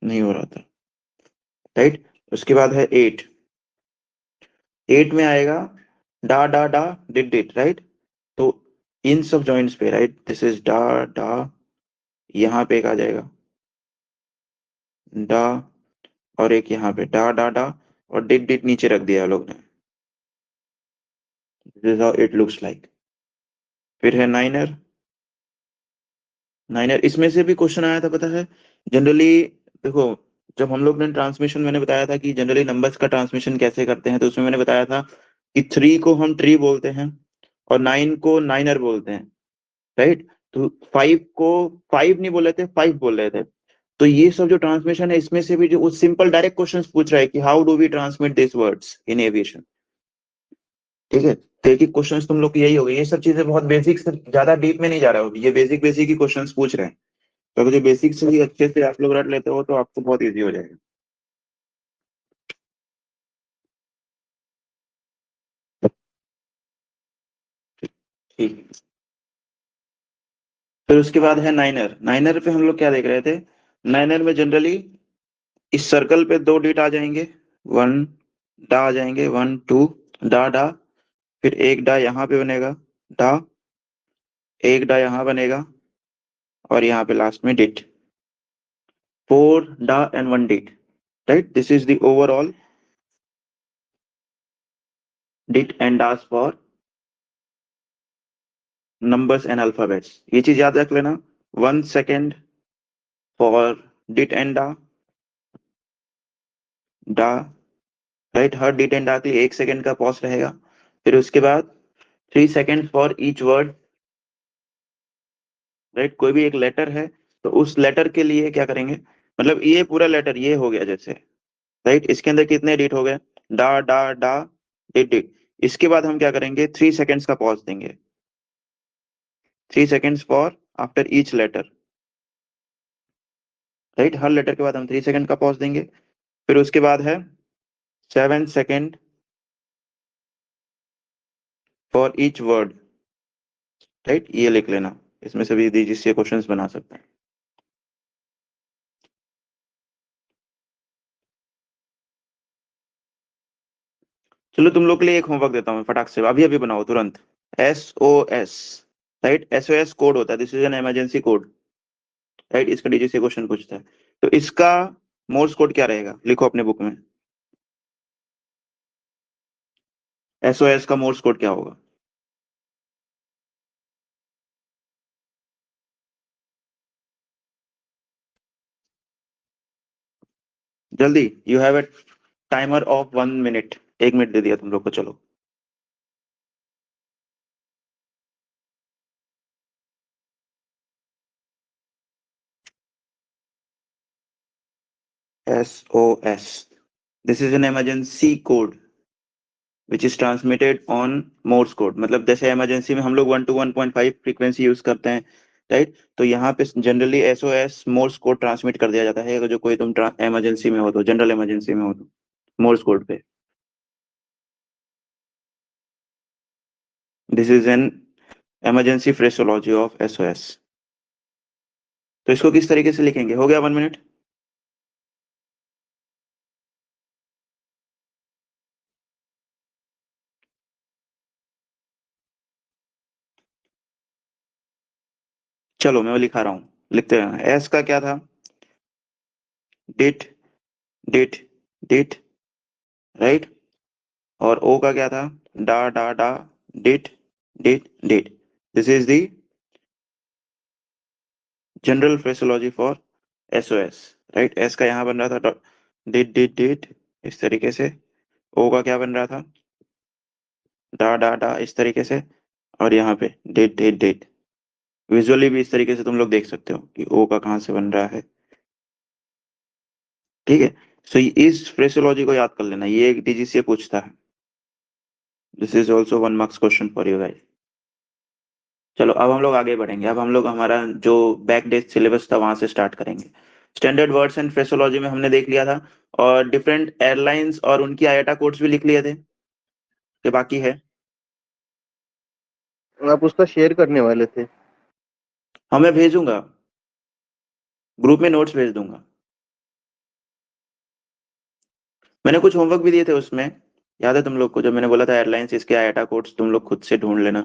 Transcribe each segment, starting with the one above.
नहीं हो रहा था, राइट। उसके बाद है 8। 8 में आएगा डा डा डा डिड डिड, राइट। तो इन सब जॉइंट्स पे, राइट, दिस इज डा डा, यहाँ पे एक आ जाएगा डा, और एक यहाँ पे डा डा डा, और डिड डिड नीचे रख दिया लोग ने। This is how it looks like. फिर है नाइनर। नाइनर इसमें से भी क्वेश्चन आया था, पता है। जनरली देखो, जब हम लोग ने ट्रांसमिशन, मैंने बताया था कि जनरली नंबर्स का ट्रांसमिशन कैसे करते हैं, तो उसमें मैंने बताया था कि 3 को हम ट्री बोलते हैं और 9 को नाइनर बोलते हैं, राइट। तो 5 को 5 नहीं बोल रहे थे, 5 बोल रहे थे। तो ये सब जो ट्रांसमिशन है, इसमें से भी जो सिंपल डायरेक्ट क्वेश्चन पूछ रहा है कि how do we transmit this words in aviation, ठीक है। तो एक क्वेश्चन तुम लोग की यही हो गई। ये सब चीजें बहुत बेसिक से, ज्यादा डीप में नहीं जा रहा हो, ये बेसिक बेसिक ही क्वेश्चंस पूछ रहे हैं। तो अगर जो बेसिक से ही अच्छे से आप लोग रट लेते हो तो आपको बहुत इजी हो जाएगा। ठीक है। फिर उसके बाद है नाइनर। नाइनर पे हम लोग क्या देख रहे थे। नाइनर में जनरली इस सर्कल पे 2 डिट आ जाएंगे, 1 डा आ जाएंगे, 1 2 डा डा। फिर एक डा यहाँ पे बनेगा, डा, एक डा यहाँ बनेगा, और यहाँ पे लास्ट में dit. 4 dah and 1 dit, right. This is the overall dit and dahs for numbers and alphabets. ये चीज याद रख लेना। 1 सेकेंड फॉर डिट एंड डा, डा, राइट। हर डिट एंड डा के लिए 1 सेकेंड का पॉज रहेगा। फिर उसके बाद 3 second for each word, right. कोई भी एक लेटर है तो उस लेटर के लिए क्या करेंगे, मतलब ये पूरा लेटर ये हो गया जैसे, राइट। इसके अंदर कितने डिट हो गए, डा डा डा डिट डिट। इसके बाद हम क्या करेंगे, 3 सेकेंड्स का पॉज देंगे। 3 seconds for after each letter, right. हर लेटर के बाद हम 3 सेकेंड का पॉज देंगे। फिर उसके बाद है 7 second for each word, right. ये लिख लेना। इसमें से भी दीजिए से क्वेश्चंस बना सकते हैं। चलो तुम लोग के लिए एक होमवर्क देता हूँ मैं, फटाक से अभी अभी बनाओ तुरंत। SOS, right. SOS कोड होता है, this is an emergency code, right. इसका डीजीसी क्वेश्चन पूछता है। तो इसका मोर्स कोड क्या रहेगा, लिखो अपने बुक में। SOS का मोर्स कोड क्या होगा। जल्दी, you have a timer of 1 minute. 1 minute दे दिया तुम लोग को, चलो। SOS, this is an emergency code which is transmitted on Morse code. मतलब जैसे इमरजेंसी में हम लोग 1 to 1.5 फ्रीक्वेंसी यूज करते हैं, राइट। तो यहाँ पे generally SOS Morse code transmit कर दिया जाता है अगर जो कोई तुम इमरजेंसी में हो तो, जनरल इमरजेंसी में हो तो, मोर्स कोड पे। This is an emergency phraseology of SOS। तो इसको किस तरीके से लिखेंगे, हो गया 1 मिनट। चलो मैं वो लिखा रहा हूँ, लिखते हैं। एस का क्या था, डिट डिट डिट, राइट। और ओ का क्या था, dah dah dah dit dit dit. This is the general phraseology for SOS, right. S का यहाँ बन रहा था डिट डिट डिट, इस तरीके से। ओ का क्या बन रहा था, डा डा डा, इस तरीके से। और यहाँ पे डिट डिट डिट। विजुअली भी इस तरीके से तुम लोग देख सकते हो कि ओ का कहाँ से बन रहा है, ठीक है। सो इस फ्रेसोलॉजी को याद कर लेना, ये एक DGCA पूछता है। This is also 1 marks question for you guys. चलो अब हम लोग आगे बढ़ेंगे। अब हम लोग हमारा जो बैक डेट सिलेबस था वहां से स्टार्ट करेंगे। स्टैंडर्ड वर्ड्स एंड फ्रेसोलॉजी में हमने देख लिया था, और डिफरेंट एयरलाइंस और उनकी आईएटा कोड्स भी लिख लिए थे, ये बाकी है। आप उसका शेयर करने वाले थे। हाँ मैं भेजूंगा, ग्रुप में नोट्स भेज दूंगा। मैंने कुछ होमवर्क भी दिए थे उसमें, याद है तुम लोग को, जब मैंने बोला था एयरलाइंस इसके आईआटा कोड्स तुम लोग खुद से ढूंढ लेना,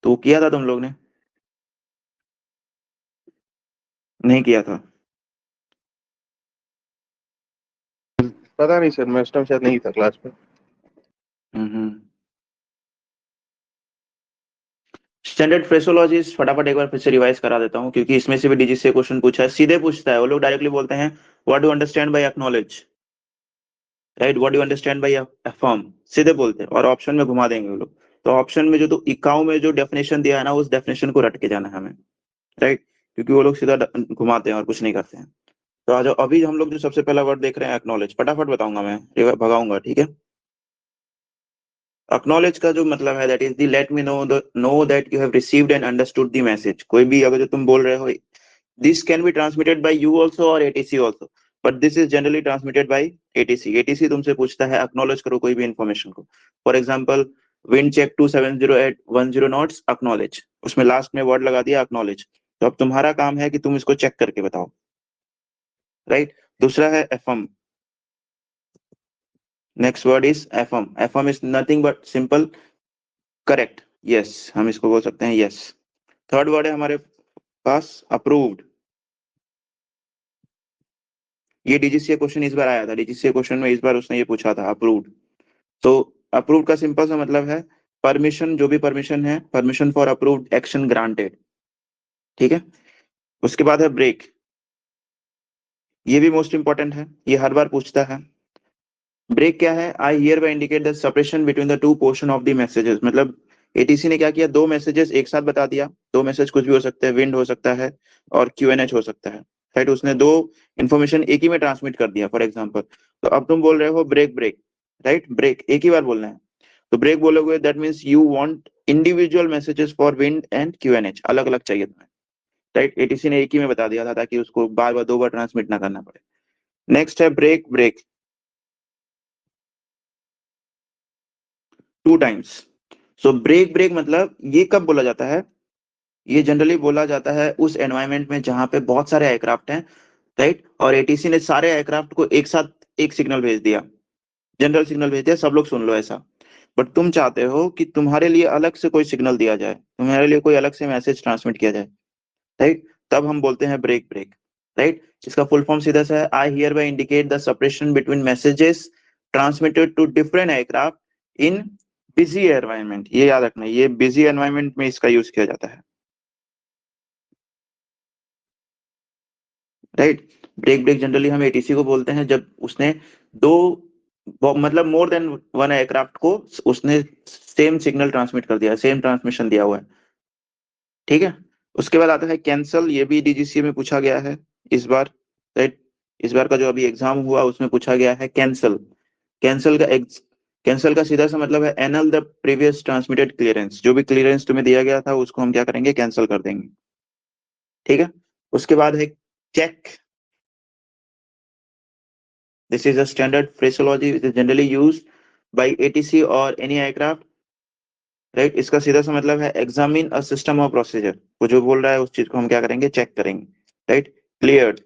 तो वो किया था तुम लोग ने? नहीं किया था? पता नहीं सर, मैं उस टाइम शायद नहीं था क्लास में। हम्म। स्टैंडर्ड फ्रेसोलॉजीज फटाफट एक बार फिर से रिवाइज करा देता हूँ, क्योंकि इसमें से भी डीजी से क्वेश्चन पूछा है, सीधे पूछता है। वो लोग डायरेक्टली बोलते हैं what do understand by acknowledge, right, what do understand by affirm, सीधे बोलते हैं, और ऑप्शन में घुमा देंगे वो लोग। तो ऑप्शन में जो तो इक्काओं में जो डेफिनेशन दिया है ना, उस डेफिनेशन को रट के जाना है हमें, राइट, क्योंकि वो लोग सीधा घुमाते हैं और कुछ नहीं करते हैं। तो आज अभी हम लोग जो सबसे पहला वर्ड देख रहे हैं एक्नॉलेज, फटाफट बताऊंगा मैं, भगाऊंगा, ठीक है। अक्नॉलेज का जो मतलब है that is the let me know that you have received and understood the message. कोई भी अगर जो तुम बोल रहे हो, this can be transmitted by you also और ATC also, but this is generally transmitted by ATC. ATC तुमसे पूछता है अक्नॉलेज करो कोई भी इंफॉर्मेशन को। For example, wind check 270 at 10 knots, acknowledge, उसमें लास्ट में वर्ड लगा दिया अक्नॉलेज। तो अब तुम्हारा काम है कि तुम इसको चेक करके बताओ, राइट। दूसरा है affirm. Next word is affirm. Affirm is nothing but simple correct, yes, हम इसको बोल सकते हैं यस। थर्ड वर्ड है हमारे पास अप्रूव्ड। ये डीजीसीए क्वेश्चन इस बार आया था, डीजीसीए क्वेश्चन में इस बार उसने ये पूछा था अप्रूव्ड। तो अप्रूव्ड का सिंपल सा मतलब है परमिशन, जो भी परमिशन है, permission for approved action granted, ठीक है। उसके बाद है ब्रेक। ये भी मोस्ट इंपॉर्टेंट है, ये हर बार पूछता है। ब्रेक क्या है? I hereby indicate the separation between the two portion of the messages. मतलब एटीसी ने क्या किया, दो मैसेजेस एक साथ बता दिया। दो मैसेज कुछ भी हो सकते हैं, विंड हो सकता है और क्यूएनएच हो सकता है, राइट। उसने दो इंफॉर्मेशन एक ही में ट्रांसमिट कर दिया, फॉर एग्जाम्पल। तो अब तुम बोल रहे हो ब्रेक ब्रेक, राइट, ब्रेक एक ही बार बोलना है। तो ब्रेक बोलोगे that means you want individual messages for wind and QNH, अलग अलग चाहिए तुम्हें, राइट। एटीसी ने एक ही में बता दिया था ताकि उसको बार बार दो बार ट्रांसमिट ना करना पड़े। नेक्स्ट है break break, two times. So break break मतलब ये कब बोला जाता है? ये जनरली बोला जाता है उस एनवायरनमेंट में जहां पे बहुत सारे एयरक्राफ्ट हैं, राइट, और एटीसी ने सारे एयरक्राफ्ट को एक साथ एक सिग्नल भेज दिया, जनरल सिग्नल भेज दिया, सब लोग सुन लो ऐसा। बट तुम चाहते हो कि तुम्हारे लिए अलग से कोई सिग्नल दिया जाए, तुम्हारे लिए कोई अलग से मैसेज ट्रांसमिट किया जाए, राइट। तब हम बोलते हैं ब्रेक ब्रेक, राइट। इसका फुल फॉर्म सीधा सा है, I hereby indicate the separation between messages transmitted to different aircraft in busy environment. ये याद रखना, ये बिजी एनवायरनमेंट में इसका यूज किया जाता है, राइट। ब्रेक ब्रेक जनरली हम एटीसी को बोलते हैं जब उसने दो, मतलब मोर देन वन एयरक्राफ्ट को उसने सेम सिग्नल ट्रांसमिट कर दिया, सेम ट्रांसमिशन दिया हुआ है, ठीक है। उसके बाद आता है कैंसल। ये भी डीजीसी में पूछा गया है इस बार, राइट। इस बार का जो अभी एग्जाम हुआ उसमें पूछा गया है कैंसल। कैंसल का कैंसल का सीधा सा मतलब है anal the previous transmitted clearance. जो भी क्लियरेंस तुम्हें दिया गया था उसको हम क्या करेंगे, कैंसिल कर देंगे, ठीक है। उसके बाद है check. This is a standard phraseology which is generally used by ATC or any aircraft, right. इसका सीधा सा मतलब है एग्जामिन अ सिस्टम और प्रोसीजर। वो जो बोल रहा है उस चीज को हम क्या करेंगे, चेक करेंगे, राइट। क्लियर्ड,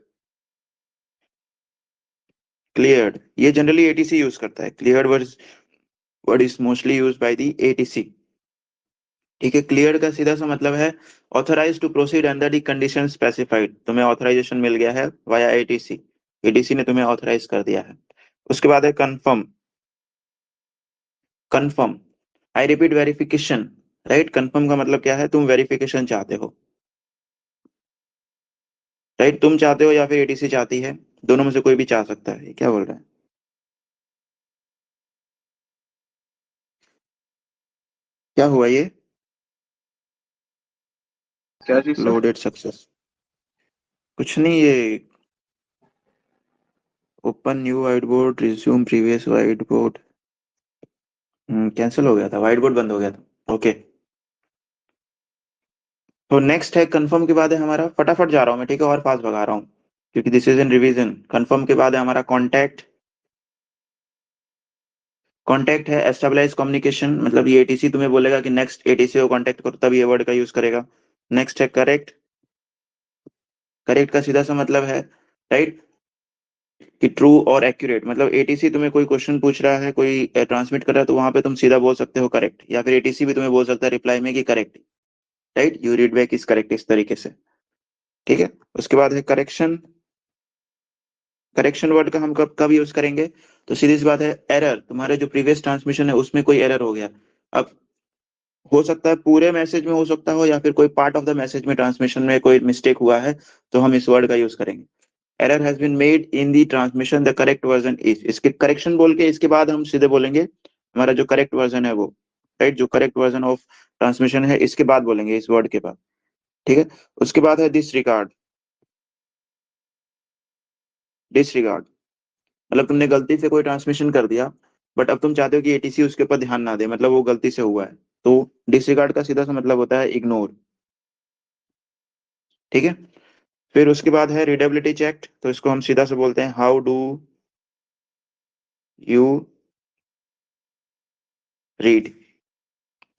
क्लियर्ड ये जनरली एटीसी यूज करता है। Cleared word is mostly used by the ATC, ठीक है। क्लियर्ड का सीधा सा मतलब है authorize to proceed under the condition specified. तुम्हें ऑथराइजेशन मिल गया है वाया एटीसी, एटीसी ने तुम्हें ऑथराइज कर दिया है। उसके बाद है confirm. Confirm, I repeat verification, right. Confirm का मतलब क्या है, तुम वेरिफिकेशन चाहते हो, राइट। तुम चाहते हो या फिर एटीसी चाहती है, दोनों में से कोई भी चाह सकता है। ये क्या बोल रहा है, क्या हुआ ये? क्या चीज सर? लोडेड सक्सेस, कुछ नहीं, ये open new white board, resume previous white board, cancel हो गया था, वाइट बोर्ड बंद हो गया था, ओके। तो नेक्स्ट है कंफर्म के बाद है हमारा, फटाफट जा रहा हूँ मैं, ठीक है, और फास्ट भगा रहा हूँ क्योंकि this is in revision. Confirm के बाद है हमारा कॉन्टैक्ट। कॉन्टैक्ट है एस्टेब्लिश कम्युनिकेशन, मतलब ये एटीसी तुम्हें बोलेगा कि नेक्स्ट एटीसी को कॉन्टैक्ट करो, तब ये वर्ड का यूज करेगा। नेक्स्ट है करेक्ट। करेक्ट का सीधा सा मतलब है, राइट, कि ट्रू और एक्यूरेट, मतलब एटीसी तुम्हें कोई क्वेश्चन पूछ रहा है, कोई ट्रांसमिट कर रहा है, तो वहां पे तुम सीधा बोल सकते हो करेक्ट, या फिर एटीसी भी तुम्हें बोल सकता है रिप्लाई में कि correct, right, you read back is correct, इस तरीके से। ठीक है। उसके बाद है करेक्शन। करेक्शन वर्ड का हम कब कब यूज करेंगे? तो सीधी सी बात है, एरर, तुम्हारे जो प्रीवियस ट्रांसमिशन है उसमें कोई एरर हो गया, अब हो सकता है पूरे मैसेज में हो सकता हो, या फिर कोई पार्ट ऑफ द मैसेज में ट्रांसमिशन में कोई मिस्टेक हुआ है, तो हम इस वर्ड का यूज करेंगे। Error has been made in the transmission, the correct version is, इसके करेक्शन बोल के इसके बाद हम सीधे बोलेंगे हमारा जो करेक्ट वर्जन है वो, राइट, जो करेक्ट वर्जन ऑफ ट्रांसमिशन है इसके बाद बोलेंगे, इस वर्ड के बाद। ठीक है। उसके बाद है डिसरिगार्ड। डिसरिगार्ड मतलब तुमने गलती से कोई ट्रांसमिशन कर दिया, बट अब तुम चाहते हो कि एटीसी उसके ऊपर ध्यान ना दे, मतलब वो गलती से हुआ है, तो डिसरिगार्ड का सीधा सा मतलब होता है इग्नोर। ठीक है। फिर उसके बाद है रीडेबिलिटी चेक, तो इसको हम सीधा से बोलते हैं हाउ डू यू रीड।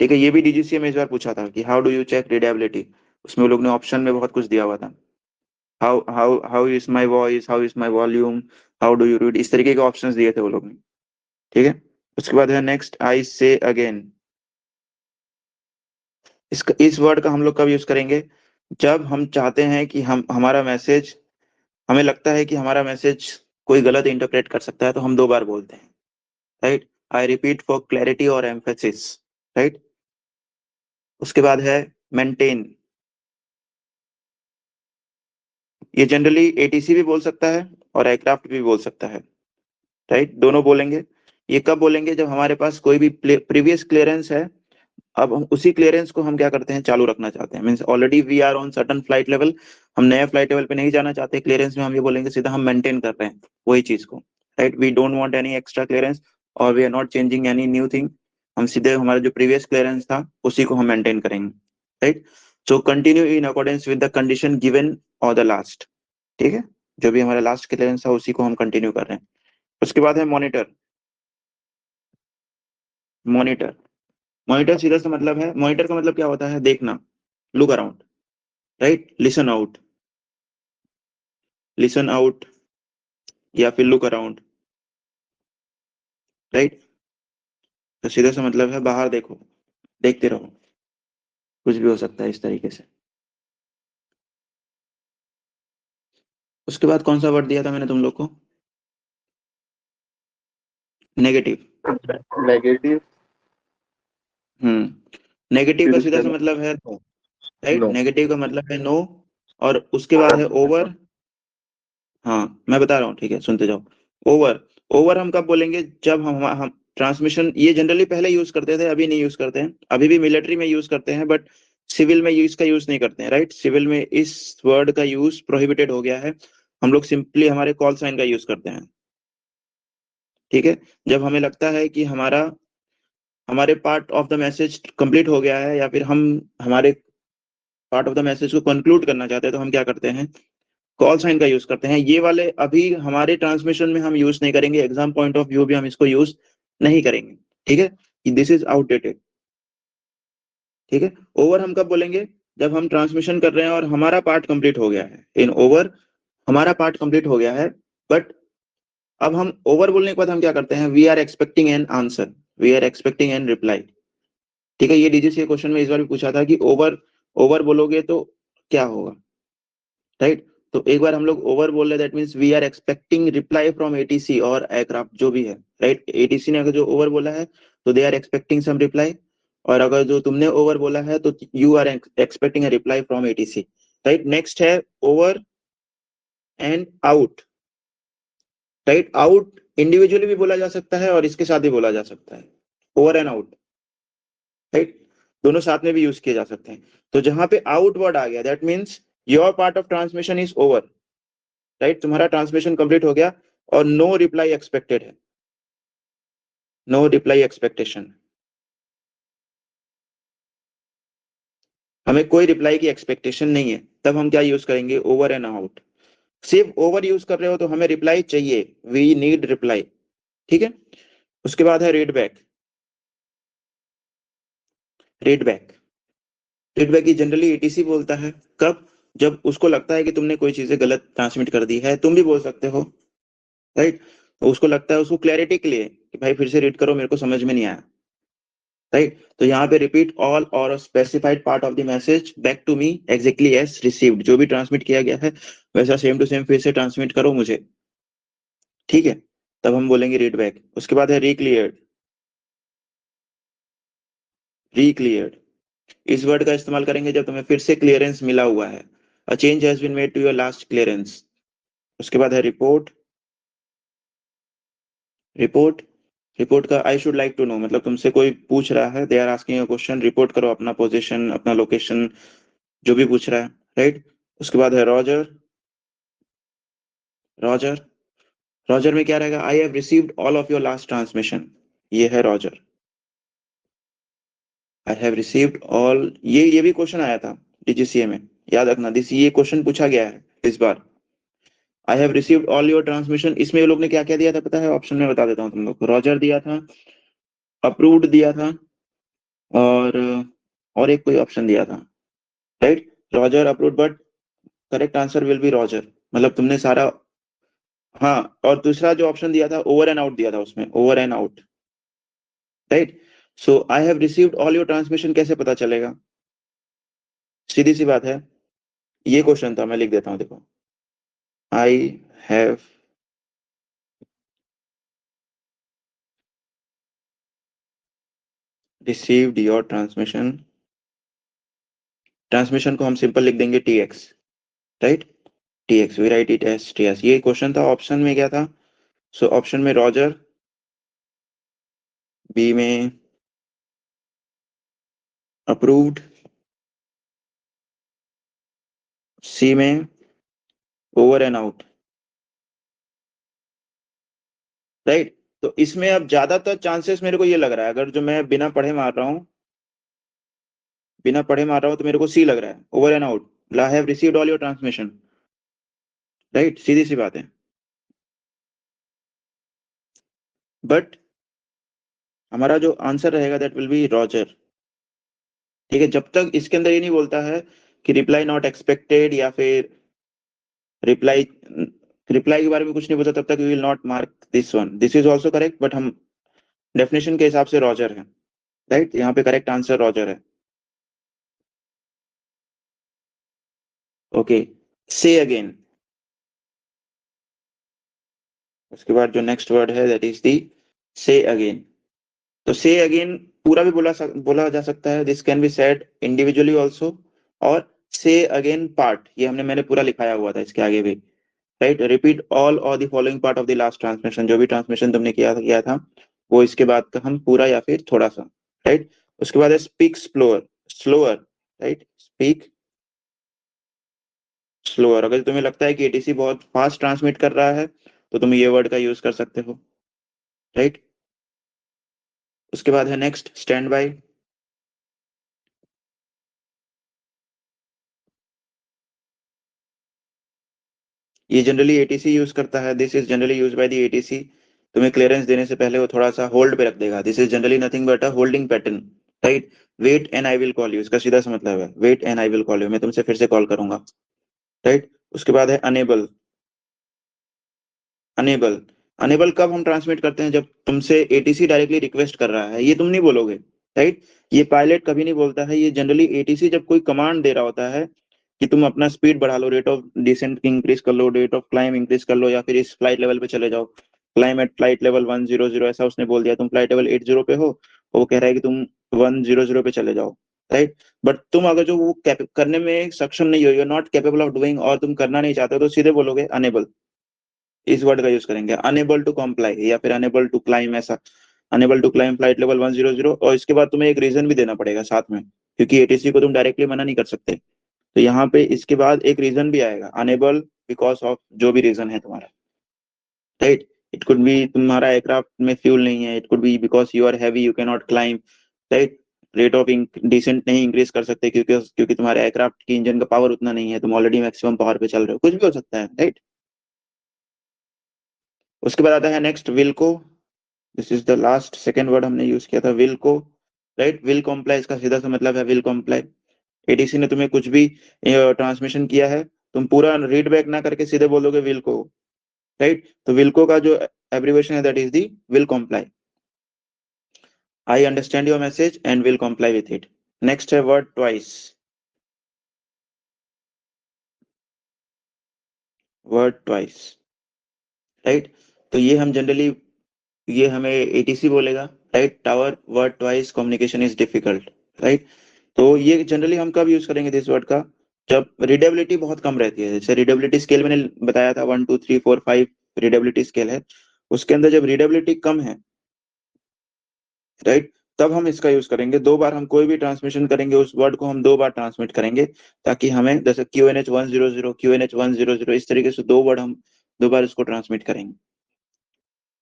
ठीक है, ये भी डीजीसीए में इस बार पूछा था कि how do you check readability, उसमें वो लोग ने ऑप्शन में बहुत कुछ दिया हुआ था। How how how is my voice, how is my volume, how do you read, इस तरीके के ऑप्शंस दिए थे वो लोग ने। ठीक है। उसके बाद है नेक्स्ट, आई से अगेन। इस वर्ड का हम लोग कब यूज करेंगे? जब हम चाहते हैं कि हम हमारा मैसेज, हमें लगता है कि हमारा मैसेज कोई गलत इंटरप्रेट कर सकता है, तो हम दो बार बोलते हैं, right. I repeat for clarity और एम्फेसिस, राइट। उसके बाद है मेंटेन। ये जनरली एटीसी भी बोल सकता है और एयरक्राफ्ट भी बोल सकता है, राइट, दोनों बोलेंगे। ये कब बोलेंगे? जब हमारे पास कोई भी प्रीवियस क्लियरेंस है, अब हम उसी क्लियरेंस को हम क्या करते हैं, चालू रखना चाहते हैं, means already we are on certain flight level, हम नए फ्लाइट लेवल पे नहीं जाना चाहते क्लियरेंस में, हम ये बोलेंगे सीधा हम मेंटेन कर रहे हैं वही चीज को, right, we don't want any extra clearance और we are not changing any new thing, हम सीधे हमारा जो प्रीवियस क्लियरेंस था उसी को हम मेंटेन करेंगे, right. So continue in accordance with the condition given और द लास्ट। ठीक है, जो भी हमारा लास्ट क्लियरेंस था उसी को हम कंटिन्यू कर रहे हैं। उसके बाद है मॉनिटर। मॉनिटर मॉनिटर सीधा सा मतलब है, मॉनिटर का मतलब क्या होता है, देखना, look around, right, listen out, listen out या फिर लुक अराउंड, राइट। तो सीधा सा मतलब है बाहर देखो, देखते रहो, कुछ भी हो सकता है इस तरीके से। उसके बाद कौन सा वर्ड दिया था मैंने तुम लोग को? नेगेटिव। नेगेटिव। नेगेटिव फिर का उसके सीधा सा बाद मतलब है नो, राइट, नो। नेगेटिव का मतलब है नो। और उसके बाद है ओवर। हाँ मैं बता रहा हूँ, ठीक है, सुनते जाओ। ओवर। ओवर हम कब बोलेंगे? जब हम ट्रांसमिशन, ये जनरली पहले यूज करते थे, अभी नहीं यूज करते हैं, अभी भी मिलिट्री में यूज करते हैं, बट सिविल में इसका यूज नहीं करते हैं, राइट, सिविल में इस वर्ड का यूज प्रोहिबिटेड हो गया है, हम लोग सिंपली हमारे कॉल साइन का यूज करते हैं। ठीक है। जब हमें लगता है कि हमारे part of the message complete हो गया है, या फिर हम हमारे पार्ट ऑफ द मैसेज को कंक्लूड करना चाहते हैं, तो हम क्या करते हैं, कॉल साइन का यूज करते हैं। ये वाले अभी हमारे ट्रांसमिशन में हम यूज नहीं करेंगे, एग्जाम पॉइंट ऑफ व्यू भी हम इसको यूज नहीं करेंगे। ठीक है, दिस इज आउटडेटेड। ठीक है। ओवर हम कब बोलेंगे? जब हम ट्रांसमिशन कर रहे हैं और हमारा पार्ट कंप्लीट हो गया है, इन ओवर हमारा पार्ट कंप्लीट हो गया है, बट अब हम ओवर बोलने के बाद हम क्या करते हैं, we are expecting an answer, we are expecting an reply. ठीक है, ये डीजीसी क्वेश्चन में इस बार भी पूछा था कि ओवर, ओवर बोलोगे तो क्या होगा, राइट। तो एक बार हम लोग ओवर बोल रहे, that means we are expecting reply from ATC और एयरक्राफ्ट जो भी है, राइट। एटीसी ने अगर जो ओवर बोला है तो they are expecting some reply, और अगर जो तुमने ओवर बोला है तो you are expecting a reply from ATC, right. Next है over and out, right. Out individually भी बोला जा सकता है और इसके साथ भी बोला जा सकता है, ओवर एंड आउट, राइट, दोनों साथ में भी यूज किए जा सकते हैं। तो जहां पे आउट वर्ड आ गया, that means your part of transmission is over, right, तुम्हारा ट्रांसमिशन कंप्लीट हो गया और नो रिप्लाई एक्सपेक्टेड है, नो रिप्लाई एक्सपेक्टेशन, हमें कोई रिप्लाई की एक्सपेक्टेशन नहीं है, तब हम क्या यूज करेंगे, ओवर एंड आउट। सिर्फ ओवर यूज कर रहे हो तो हमें रिप्लाई चाहिए, वी नीड रिप्लाई। ठीक है। उसके बाद है read back. Read back, read back की जनरली एटीसी बोलता है, कब? जब उसको लगता है कि तुमने कोई चीजें गलत ट्रांसमिट कर दी है, तुम भी बोल सकते हो, राइट? तो उसको लगता है, उसको क्लैरिटी के लिए कि भाई फिर से रीड करो, मेरे को समझ में नहीं आया, राइट? तो यहाँ पे रिपीट ऑल और specified part of the message back to me exactly as received, जो भी ट्रांसमिट किया गया है वैसा सेम टू सेम फिर से ट्रांसमिट करो मुझे, ठीक है? तब हम बोलेंगे रीड बैक। उसके बाद है रिक्लियर्ड। रिक्लियर्ड इस वर्ड का इस्तेमाल करेंगे जब तुम्हें फिर से क्लियरेंस मिला हुआ है, a change has been made to your last clearance. उसके बाद है रिपोर्ट। रिपोर्ट रिपोर्ट का I should like to know, मतलब तुमसे कोई पूछ रहा है, they are asking a question, report करो अपना पोजीशन, अपना लोकेशन, जो भी पूछ रहा है, राइट? उसके बाद है रॉजर। रॉजर रॉजर में क्या रहेगा? आई have received all of your last transmission, ये है Roger. I have received all, ये भी क्वेश्चन आया था डीजीसीए में, याद रखना, दिस ये क्वेश्चन पूछा गया है इस बार। I have received all your transmission, इसमें ये लोग ने क्या क्या दिया था पता है? ऑप्शन में बता देता हूँ तुम लोग को। रॉजर दिया था, अप्रूव्ड दिया था, और एक कोई ऑप्शन दिया था, right? Roger, approved, but correct answer will be Roger, मतलब तुमने सारा। हाँ, और दूसरा जो ऑप्शन दिया था ओवर एंड आउट दिया था, उसमें over and out, right? So I have received all your transmission कैसे पता चलेगा? सीधी सी बात है, ये क्वेश्चन था, मैं लिख देता हूँ, देखो। I have received your transmission, transmission को हम सिंपल लिख देंगे T X, right? T X, we write it as T S, ये क्वेश्चन था। ऑप्शन में क्या था? सो ऑप्शन में रॉजर, बी में अप्रूव्ड, सी में ओवर एंड आउट, राइट? तो इसमें अब ज्यादातर चांसेस मेरे को ये लग रहा है, अगर जो मैं बिना पढ़े मार रहा हूँ, तो मेरे को सी लग रहा है, over and out, I have received all your transmission, right? सीधी सी बात है। बट हमारा जो आंसर रहेगा दैट विल बी रॉजर, ठीक है? जब तक इसके अंदर ये नहीं बोलता है कि रिप्लाई नॉट एक्सपेक्टेड या फिर रिप्लाई रिप्लाई के बारे में कुछ नहीं बोलता, तब तक we will not mark this one. This is also correct, but हम डेफिनेशन के हिसाब से रॉजर है, राइट? यहाँ पे करेक्ट आंसर रॉजर है। Okay, say again. उसके बाद जो नेक्स्ट वर्ड है that is the say again. तो से अगेन पूरा भी बोला जा सकता है, this can be said individually also, और से अगेन पार्ट, ये मैंने पूरा लिखाया हुआ था इसके आगे भी, राइट? रिपीट ऑल और the following part of the last transmission, जो भी ट्रांसमिशन तुमने किया था वो इसके बाद का हम पूरा या फिर थोड़ा सा, राइट? उसके बाद है speak slower. Slower, right? Speak slower, अगर तुम्हें लगता है कि एटीसी बहुत फास्ट ट्रांसमिट कर रहा है तो तुम ये वर्ड का यूज कर सकते हो, राइट? उसके बाद है नेक्स्ट स्टैंड बाय। ये जनरली एटीसी यूज करता है, this is generally use by the ATC. तुम्हें क्लियरेंस देने से पहले वो थोड़ा सा होल्ड पे रख देगा, this is generally nothing but a holding pattern, right? Wait and I will call you, इसका सीधा सा मतलब है wait and I will call you, मैं तुमसे फिर से कॉल करूंगा, राइट? उसके बाद है अनेबल। अनेबल अनेबल कब हम ट्रांसमिट करते हैं? जब तुमसे एटीसी डायरेक्टली रिक्वेस्ट कर रहा है, ये तुम नहीं बोलोगे, राइट? ये पायलट कभी नहीं बोलता है, ये जनरली एटीसी जब कोई कमांड दे रहा होता है कि तुम अपना स्पीड बढ़ा लो, रेट ऑफ डिसेंट इंक्रीज कर लो, रेट ऑफ क्लाइम इंक्रीज कर लो, या फिर इस फ्लाइट लेवल पे चले जाओ, क्लाइम एट फ्लाइट लेवल 100, ऐसा उसने बोल दिया, तुम फ्लाइट लेवल 80 पे हो, वो कह रहा है कि तुम 100 पे चले जाओ, राइट? बट तुम अगर जो वो करने में सक्षम नहीं हो, you are not capable of doing, और तुम करना नहीं चाहते हो, तो सीधे बोलोगे अनेबल, इस वर्ड का यूज करेंगे, अनेबल टू कम्प्लाई या फिर अनेबल टू क्लाइम, ऐसा। Unable to climb flight level 100, और इसके बाद तुम्हें एक रीजन भी देना पड़ेगा साथ में, क्योंकि एटीसी को तुम डायरेक्टली मना नहीं कर सकते। तो यहाँ पे इसके बाद एक रीजन भी आएगा, अनेबल बिकॉज ऑफ जो भी रीजन है तुम्हारा, राइट? इट कुड बी तुम्हारा एयरक्राफ्ट में फ्यूल नहीं है, it could be because you are heavy, you can not climb, right? Rate of descent नहीं इंक्रीज कर सकते क्योंकि तुम्हारे एयरक्राफ्ट की इंजन का पावर उतना नहीं है, तुम ऑलरेडी मैक्सिमम पावर पे चल रहे हो, कुछ भी हो सकता है, राइट? उसके बाद आता है नेक्स्ट विल को। This is the last second word हमने यूज किया था, विल को, राइट? विल कॉम्प्लाई, इसका सीधा सा मतलब है विल कॉम्प्लाई। एडीसी ने तुम्हें कुछ भी ट्रांसमिशन किया है, तुम पूरा रीड बैक ना करके सीधे बोलोगे विल को, राइट। तो विल्को का जो एब्रिविएशन है that is the will comply. I understand your message and will comply with it. Next है word twice. Word twice, right. तो ये हम जनरली, ये हमें एटीसी बोलेगा, right. Tower word twice communication is difficult, right. तो ये जनरली हम कब यूज करेंगे दिस वर्ड का, जब रीडेबिलिटी बहुत कम रहती है। जैसे रीडेबिलिटी स्केल मैंने बताया था 1 2 3 4 5 रीडेबिलिटी स्केल है, उसके अंदर जब रीडेबिलिटी कम है, राइट, तब हम इसका यूज करेंगे। दो बार हम कोई भी ट्रांसमिशन करेंगे, उस वर्ड को हम दो बार ट्रांसमिट करेंगे, ताकि हमें जैसे QNH 100 QNH 100 इस तरीके से दो वर्ड हम दो बार इसको ट्रांसमिट करेंगे।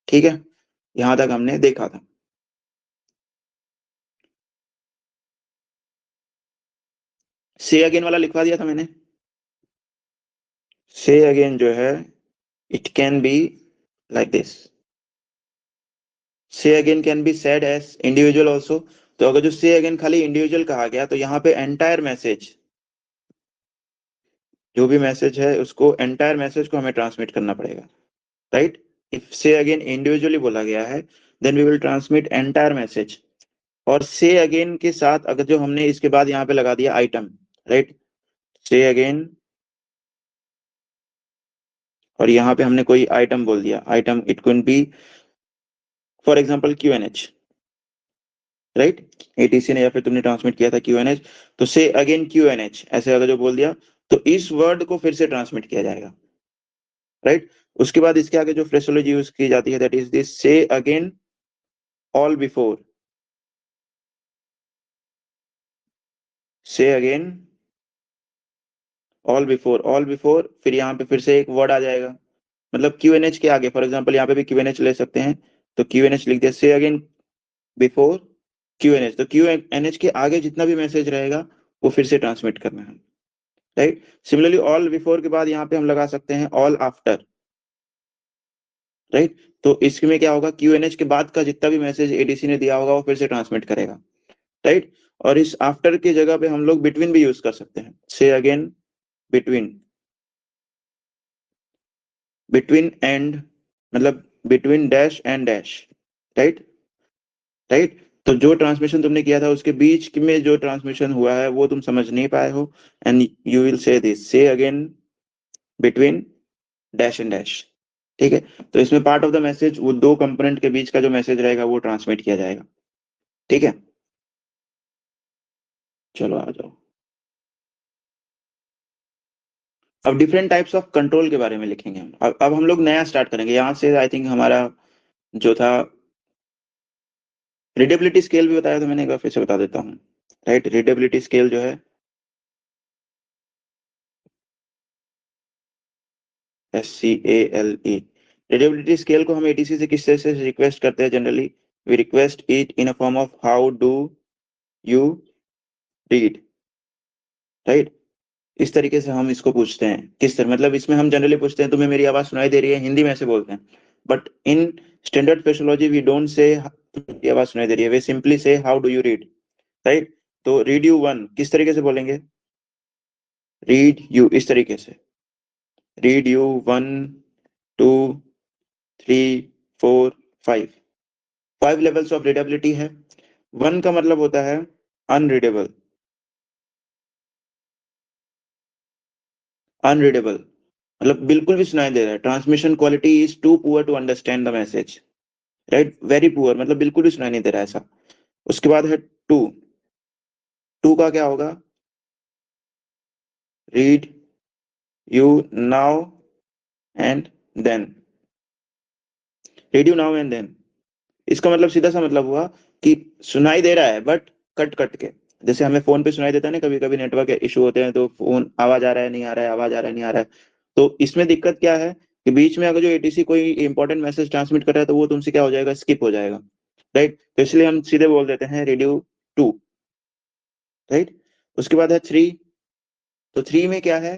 ठीक है, यहां तक हमने देखा था। से अगेन वाला लिखवा दिया था मैंने। से अगेन जो है, it can be like this. Say again can be said as individual also. तो अगर जो से अगेन खाली इंडिविजुअल कहा गया, तो यहाँ पे एंटायर मैसेज, जो भी मैसेज है उसको, एंटायर मैसेज को हमें ट्रांसमिट करना पड़ेगा, right. If say again individually बोला गया है, then we will transmit entire message. और से अगेन के साथ अगर जो हमने इसके बाद यहाँ पे लगा दिया आइटम, राइट, से अगेन, और यहाँ पे हमने कोई आइटम बोल दिया, item it could be for example QNH, राइट। एटीसी ने या फिर तुमने ट्रांसमिट किया था QNH, तो से अगेन QNH ऐसे अगर जो बोल दिया, तो इस वर्ड को फिर से ट्रांसमिट किया जाएगा, राइट। उसके बाद इसके आगे जो फ्रेजोलॉजी यूज की जाती है that is this, say again all before. से again all before, all before, फिर यहाँ पे फिर से एक वर्ड आ जाएगा, मतलब QNH के आगे, फॉर एग्जाम्पल यहाँ पे भी QNH ले सकते हैं, तो QNH लिख दिया, से अगेन बिफोर QNH। तो QNH के आगे जितना भी मैसेज रहेगा वो फिर से ट्रांसमिट करना है, राइट। सिमिलरली ऑल बिफोर के बाद यहाँ पे हम लगा सकते हैं ऑल आफ्टर, राइट। तो इसमें क्या होगा, QNH के बाद का जितना भी मैसेज एडीसी ने दिया होगा वो फिर से ट्रांसमिट करेगा, राइट। और इस आफ्टर की जगह पे हम लोग बिटवीन भी यूज कर सकते हैं, से अगेन बिटवीन। बिटवीन एंड मतलब between dash and dash, right, right. तो जो ट्रांसमिशन तुमने किया था उसके बीच में जो ट्रांसमिशन हुआ है वो तुम समझ नहीं पाए हो, and you will say this, say again between dash and dash. ठीक है, तो इसमें पार्ट ऑफ द मैसेज, वो दो कंपोनेंट के बीच का जो मैसेज रहेगा वो ट्रांसमिट किया जाएगा। ठीक है, चलो आ जाओ। अब डिफरेंट टाइप्स ऑफ कंट्रोल के बारे में लिखेंगे हम। अब हम लोग नया स्टार्ट करेंगे यहाँ से। आई थिंक हमारा जो था रीडेबिलिटी स्केल भी बताया था मैंने, एक बार फिर से बता देता हूँ, राइट। रीडेबिलिटी स्केल जो है SCALE, रीडेबिलिटी स्केल को हम एटीसी से किस तरह से रिक्वेस्ट करते हैं generally, we request it in a form of how do you read, right. इस तरीके से हम इसको पूछते हैं, किस तरह, मतलब इसमें हम जनरली पूछते हैं तुम्हें मेरी आवाज सुनाई दे रही है, हिंदी में ऐसे बोलते हैं। But in standard phraseology we don't say तुम्हें आवाज सुनाई दे रही है, we simply say how do you read, right. तो रीड यू वन किस तरीके से बोलेंगे, रीड यू इस तरीके से, read you 1 2 3 4 5, 5 levels of readability है। 1 का मतलब होता है अनरीडेबल, अनरीडेबल मतलब बिल्कुल भी सुनाई दे रहा है, transmission quality is too poor to understand the message, right, very poor मतलब बिल्कुल भी सुनाई नहीं दे रहा है ऐसा। उसके बाद है टू, टू का क्या होगा, read you now and then, read you now and then. इसका मतलब सीधा सा मतलब हुआ कि सुनाई दे रहा है बट कट कट के, जैसे हमें फोन पे सुनाई देता है ना, कभी कभी नेटवर्क इशू होते हैं तो फोन आवाज आ रहा है नहीं आ रहा है, आवाज आ रहा है नहीं आ रहा है। तो इसमें दिक्कत क्या है कि बीच में अगर जो एटीसी कोई इंपॉर्टेंट मैसेज ट्रांसमिट कर रहा है तो वो तुमसे क्या हो जाएगा, स्किप हो जाएगा, राइट। तो इसलिए हम सीधे बोल देते हैं रेडियो टू, राइट। उसके बाद है थ्री, तो थ्री में क्या है,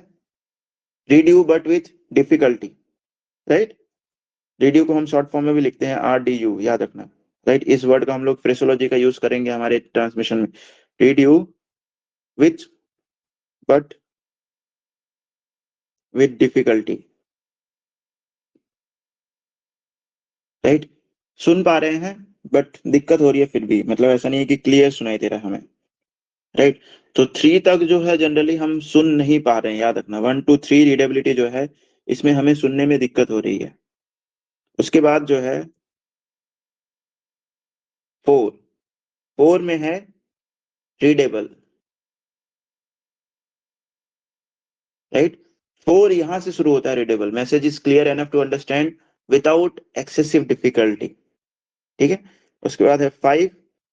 read you but with difficulty, right. Read you को हम शॉर्ट फॉर्म में भी लिखते हैं RDU, याद रखना, राइट। इस वर्ड का हम लोग फ्रेसोलॉजी का यूज करेंगे हमारे ट्रांसमिशन में, read you with but with difficulty, right, सुन पा रहे हैं बट दिक्कत हो रही है फिर भी, मतलब ऐसा नहीं है कि क्लियर सुनाई दे रहा है हमें, राइट। तो 3 तक जो है जनरली हम सुन नहीं पा रहे हैं, याद रखना 1 to 3 रीडेबिलिटी जो है इसमें हमें सुनने में दिक्कत हो रही है। उसके बाद जो है 4 में है रीडेबल, राइट। 4 यहां से शुरू होता है readable, message is clear enough to understand without excessive difficulty, ठीक है। उसके बाद है 5,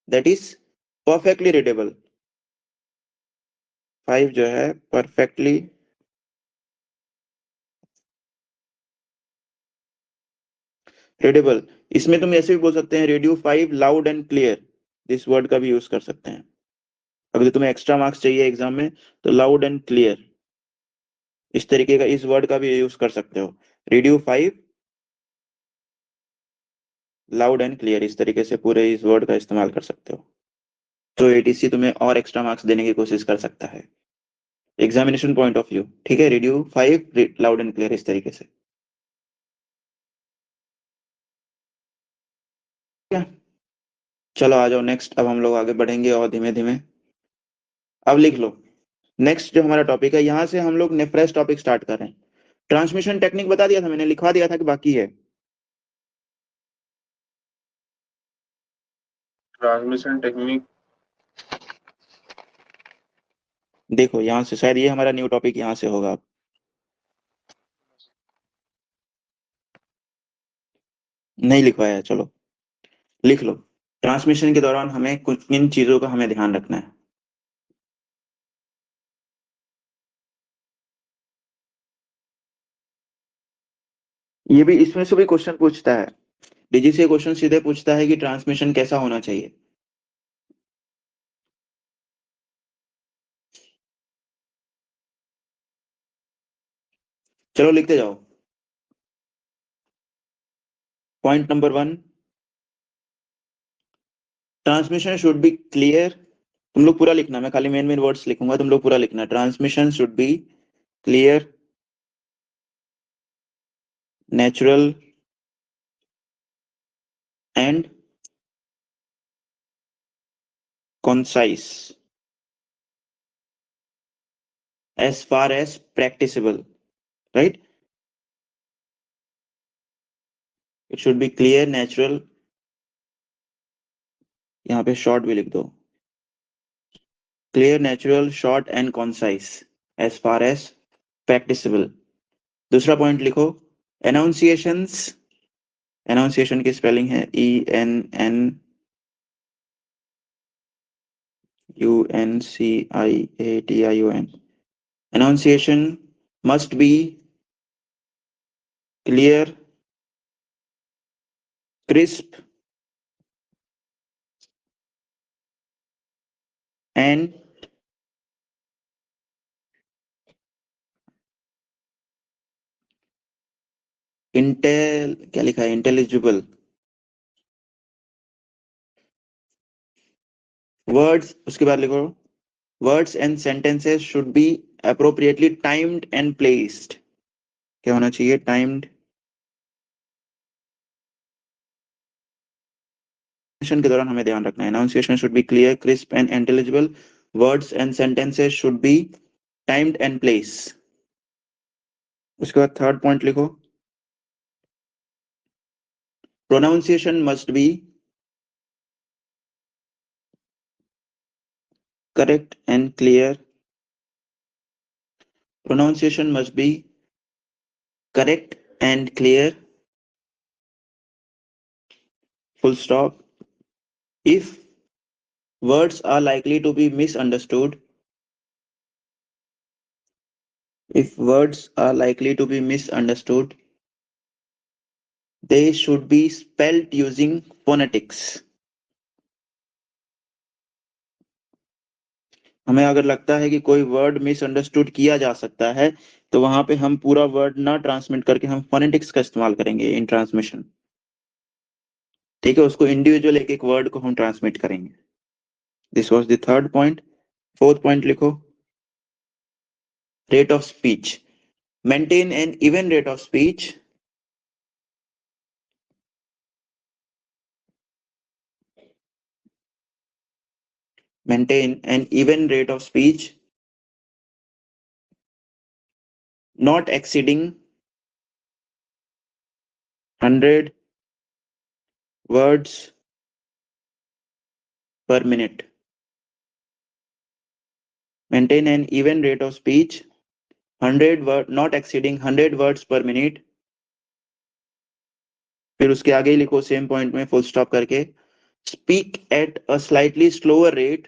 दैट इज परफेक्टली रीडेबल। 5 जो है परफेक्टली रीडेबल। इसमें तुम ऐसे भी बोल सकते हैं radio 5 loud and clear, this word का भी यूज कर सकते हैं। अगर तुम्हें एक्स्ट्रा मार्क्स चाहिए एग्जाम में तो लाउड एंड क्लियर इस तरीके का, इस वर्ड का भी यूज कर सकते हो। रेडियो 5 लाउड एंड क्लियर, इस तरीके से पूरे इस वर्ड का इस्तेमाल कर सकते हो। तो एटीसी तुम्हें और एक्स्ट्रा मार्क्स देने की कोशिश कर सकता है एग्जामिनेशन पॉइंट ऑफ व्यू, ठीक है। रेडियो 5 लाउड एंड क्लियर इस तरीके से, क्या। चलो आ जाओ नेक्स्ट, अब हम लोग आगे बढ़ेंगे और धीमे धीमे। अब लिख लो नेक्स्ट जो हमारा टॉपिक है, यहां से हम लोग ने फ्रेश टॉपिक स्टार्ट कर रहे हैं। ट्रांसमिशन टेक्निक बता दिया था मैंने, लिखवा दिया था कि बाकी है। ट्रांसमिशन टेक्निक देखो यहाँ से शायद ये हमारा न्यू टॉपिक यहाँ से होगा। नहीं लिखवाया है, चलो लिख लो। ट्रांसमिशन के दौरान हमें कुछ इन चीजों का हमें ध्यान रखना है। ये भी इसमें से भी क्वेश्चन पूछता है, डीजी से क्वेश्चन सीधे पूछता है कि ट्रांसमिशन कैसा होना चाहिए। चलो लिखते जाओ। Point number 1, transmission should be clear. तुम लोग पूरा लिखना, मैं खाली मेन मेन वर्ड्स लिखूंगा, तुम लोग पूरा लिखना। Transmission should be clear, natural and concise as far as practicable, right? It should be clear, natural, यहाँ पे short भी लिख दो, clear, natural, short and concise as far as practicable। दूसरा पॉइंट लिखो, enunciations, enunciation की स्पेलिंग है enunciation, enunciation must be clear, crisp and क्या लिखा है, इंटेलिजिबल। वर्ड्स उसके बाद लिखो, words and sentences should B appropriately timed and placed. क्या होना चाहिए, टाइम्ड। के दौरान हमें ध्यान रखना है, enunciation should be clear, crisp and intelligible. Words and sentences should be timed and place. उसके बाद थर्ड पॉइंट लिखो, pronunciation must be correct and clear. Pronunciation must be correct and clear, full stop. If words are likely to be misunderstood, if words are likely to be misunderstood, they should be spelled using phonetics। हमें अगर लगता है कि कोई word misunderstood किया जा सकता है तो वहां पे हम पूरा वर्ड ना ट्रांसमिट करके हम फोनेटिक्स का इस्तेमाल करेंगे इन ट्रांसमिशन, ठीक है। उसको इंडिविजुअल एक एक वर्ड को हम ट्रांसमिट करेंगे। This was the third point. Fourth point लिखो, rate of speech, maintain an even rate of speech maintain an even rate of speech not exceeding 100 words per minute. Maintain an even rate of speech 100 word not exceeding 100 words per minute. फिर उसके आगे ही लिखो same point में full stop करके speak at a slightly slower rate.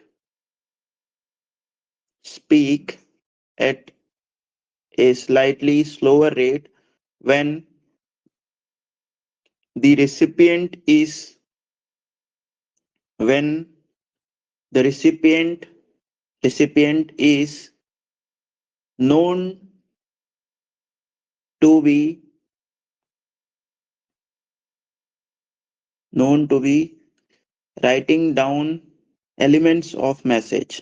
Speak at a slightly slower rate when the recipient is when the recipient is known to be writing down elements of message.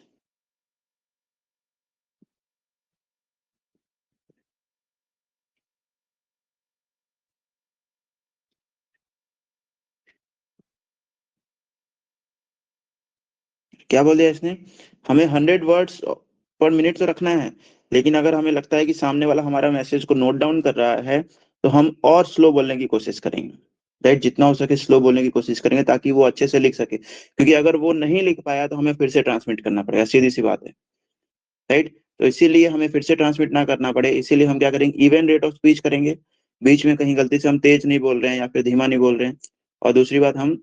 क्या बोल दिया इसने? हमें 100 words पर minute तो रखना है, लेकिन अगर हमें लगता है कि सामने वाला हमारा मैसेज को नोट डाउन कर रहा है तो हम और स्लो बोलने की कोशिश करेंगे, राइट? जितना हो सके स्लो बोलने की कोशिश करेंगे ताकि वो अच्छे से लिख सके, क्योंकि अगर वो नहीं लिख पाया तो हमें फिर से ट्रांसमिट करना पड़ेगा, सीधी सी बात है, राइट? तो इसीलिए हमें फिर से ट्रांसमिट ना करना पड़े, इसीलिए हम क्या करेंगे, इवन रेट ऑफ स्पीच करेंगे। बीच में कहीं गलती से हम तेज नहीं बोल रहे हैं या फिर धीमा नहीं बोल रहे हैं। और दूसरी बात, हम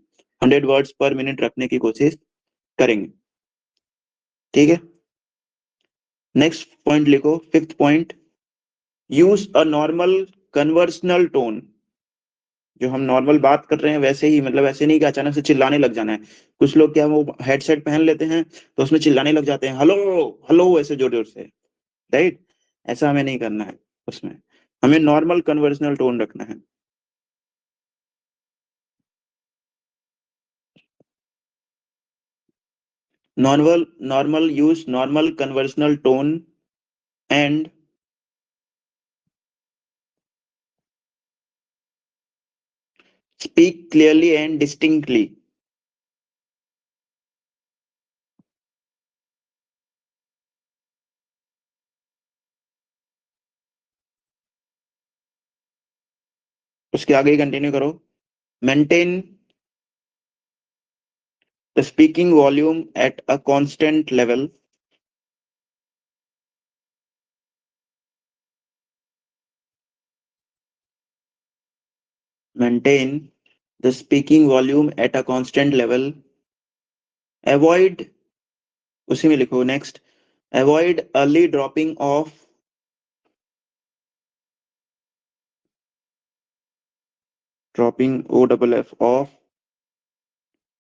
100 वर्ड्स पर मिनट रखने की कोशिश करेंगे, ठीक है? नेक्स्ट पॉइंट लिखो, 5th point, use a normal conversational tone. जो हम नॉर्मल बात कर रहे हैं वैसे ही, मतलब ऐसे नहीं कि अचानक से चिल्लाने लग जाना है। कुछ लोग क्या वो हेडसेट पहन लेते हैं तो उसमें चिल्लाने लग जाते हैं, हेलो हेलो, ऐसे जोर जोर से, राइट? ऐसा हमें नहीं करना है, उसमें हमें नॉर्मल कन्वर्सनल टोन रखना है। normal use normal conversational tone and speak clearly and distinctly. उसके आगे ही कंटिन्यू करो, maintain the speaking volume at a constant level. Maintain the speaking volume at a constant level. Avoid, उसी में लिखो next, avoid early dropping off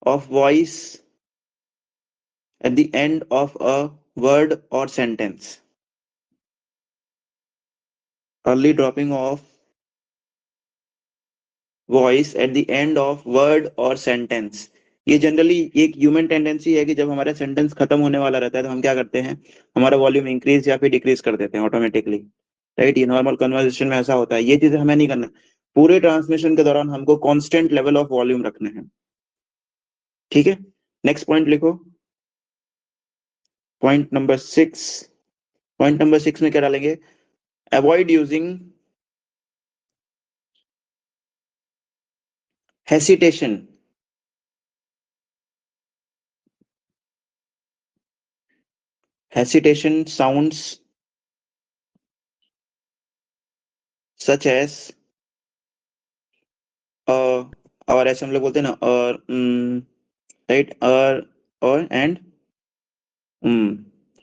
of voice at the end of a word or sentence. Early dropping off voice at the end of word और sentence. ये generally एक human tendency है कि जब हमारा सेंटेंस खत्म होने वाला रहता है तो हम क्या करते हैं, हमारा वॉल्यूम इंक्रीज या फिर डिक्रीज कर देते हैं ऑटोमेटिकली, राइट? ये नॉर्मल कन्वर्सेशन में ऐसा होता है, ये चीजें हमें नहीं करना। पूरे ट्रांसमिशन के दौरान हमको कांस्टेंट लेवल ऑफ वॉल्यूम रखना है, ठीक है? नेक्स्ट पॉइंट लिखो, पॉइंट नंबर 6। पॉइंट नंबर 6 में क्या डालेंगे, avoid using hesitation. Hesitation sounds such as और ऐसे हम लोग बोलते हैं ना, और राइट, और एंड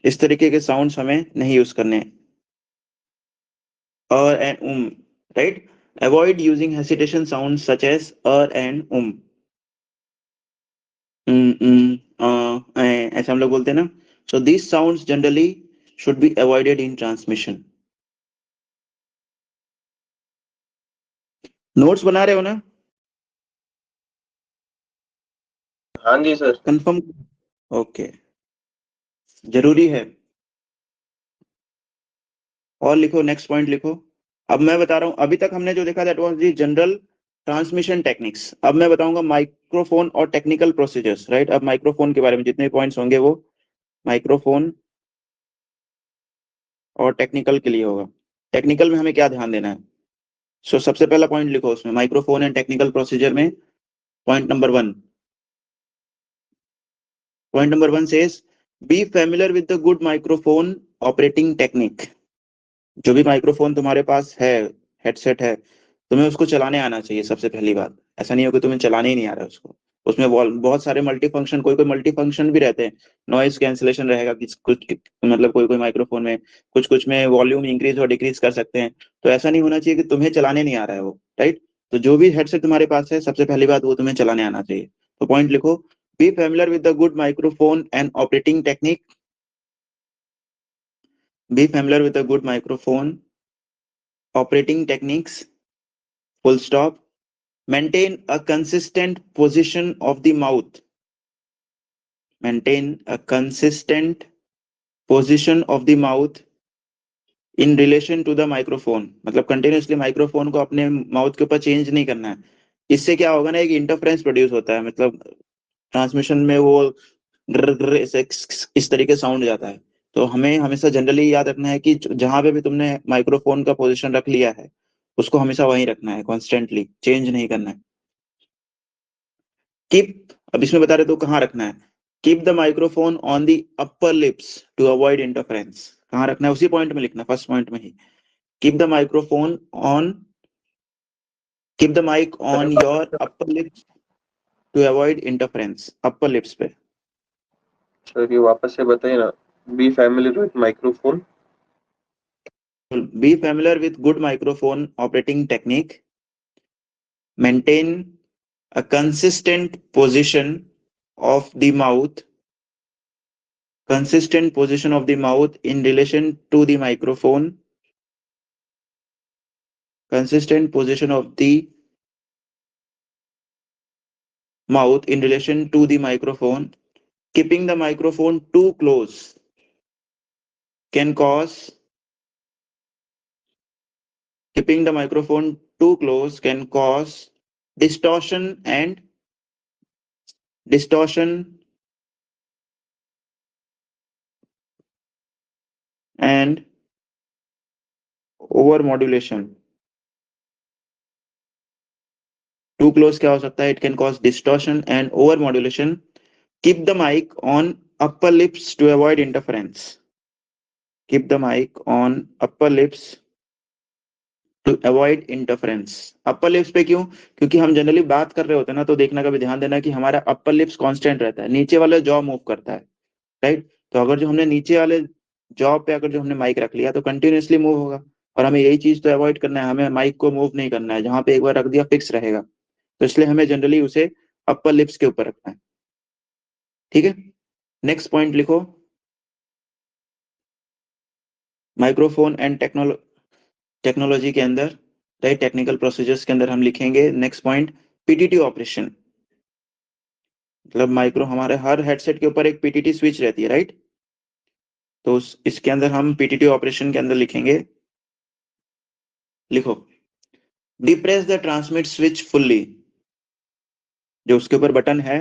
इस तरीके के साउंड्स हमें नहीं यूज करने हैं। और and right, avoid using hesitation sounds such as and ऐसे हम लोग बोलते हैं ना। So this sounds generally should be avoided in transmission. Notes बना रहे हो ना? हाँ जी सर। कंफर्म, ओके, जरूरी है। और लिखो, नेक्स्ट पॉइंट लिखो। अब मैं बता रहा हूं, अभी तक हमने जो देखा that was the general transmission techniques. अब मैं बताऊंगा माइक्रोफोन और टेक्निकल प्रोसीजर्स, राइट? अब माइक्रोफोन के बारे में जितने पॉइंट्स होंगे वो माइक्रोफोन और टेक्निकल के लिए होगा। टेक्निकल में हमें क्या ध्यान देना है? सो सबसे पहला पॉइंट लिखो उसमें, माइक्रोफोन एंड टेक्निकल प्रोसीजर में point number 1, point number 1 says B familiar with the good microphone operating technique. जो भी माइक्रोफोन तुम्हारे पास है, हेडसेट है, तुम्हें उसको चलाने आना चाहिए सबसे पहली बात। ऐसा नहीं हो कि तुम्हें चलाने ही नहीं आ रहा है उसको। उसमें बहुत सारे मल्टी फंक्शन, कोई कोई मल्टी फंक्शन भी रहते हैं। नॉइज कैंसिलेशन रहेगा कुछ मतलब कोई कोई माइक्रोफोन में, कुछ कुछ में वॉल्यूम इंक्रीज और डिक्रीज कर सकते हैं। तो ऐसा नहीं होना चाहिए कि तुम्हें चलाने नहीं आ रहा है वो, राइट। तो जो भी हेडसेट तुम्हारे पास है, सबसे पहली बात वो तुम्हें चलाने आना चाहिए। तो पॉइंट लिखो, B familiar with the good microphone and operating technique, be familiar with a good microphone operating techniques, full stop. Maintain a consistent position of the mouth, maintain a consistent position of the mouth in relation to the microphone। मतलब continuously microphone को अपने mouth के ऊपर change नहीं करना है। इससे क्या होगा ना, एक इंटरफेरेंस प्रोड्यूस होता है, मतलब ट्रांसमिशन में वो इस तरीके साउंड जाता है। तो हमें हमेशा जनरली याद रखना है कि जहां पे भी तुमने माइक्रोफोन का पोजीशन रख लिया है, उसको हमेशा वहीं रखना है, कॉन्स्टेंटली चेंज नहीं करना है। कीप, अब इसमें बता रहे तो कहाँ रखना है। Keep the microphone on the upper lips to avoid interference. कहाँ रखना है? उसी पॉइंट में लिखना, फर्स्ट पॉइंट में ही। Keep the microphone on, keep the mic on your upper lips to avoid interference. Upper lips पे। सर ये वापस से बताइए ना, be familiar with microphone, Be familiar with good microphone operating technique. Maintain a consistent position of the mouth, consistent position of the mouth in relation to the microphone, consistent position of the mouth in relation to the microphone. Keeping the microphone too close can cause, keeping the microphone too close can cause distortion and distortion and over modulation। Too close क्या हो सकता है? It can cause distortion and over modulation. Keep the mic on upper lips to avoid interference. Keep the mic on upper lips to avoid interference. Upper lips पे क्यों? क्योंकि हम generally बात कर रहे होते हैं ना, तो देखना, कभी ध्यान देना कि हमारा अपर लिप्स कांस्टेंट रहता है, नीचे वाला जॉ मूव करता है, राइट। तो अगर जो हमने नीचे वाले जॉ पे अगर जो हमने माइक रख लिया तो कंटिन्यूअसली मूव होगा। और हमें यही चीज तो अवॉइड करना है, हमें माइक को मूव नहीं करना है, जहां पे एक बार रख दिया फिक्स रहेगा। तो इसलिए हमें जनरली उसे अपर लिप्स के ऊपर रखना है, ठीक है। नेक्स्ट पॉइंट लिखो, माइक्रोफोन एंड टेक्नोलॉजी के अंदर, राइट, टेक्निकल प्रोसीजर्स के अंदर हम लिखेंगे नेक्स्ट पॉइंट, पीटीटी ऑपरेशन। मतलब माइक्रो, हमारे हर हेडसेट के ऊपर एक पीटीटी स्विच रहती है, राइट। तो इसके अंदर हम पीटीटी ऑपरेशन के अंदर लिखेंगे, लिखो, depress the transmit switch fully. जो उसके ऊपर बटन है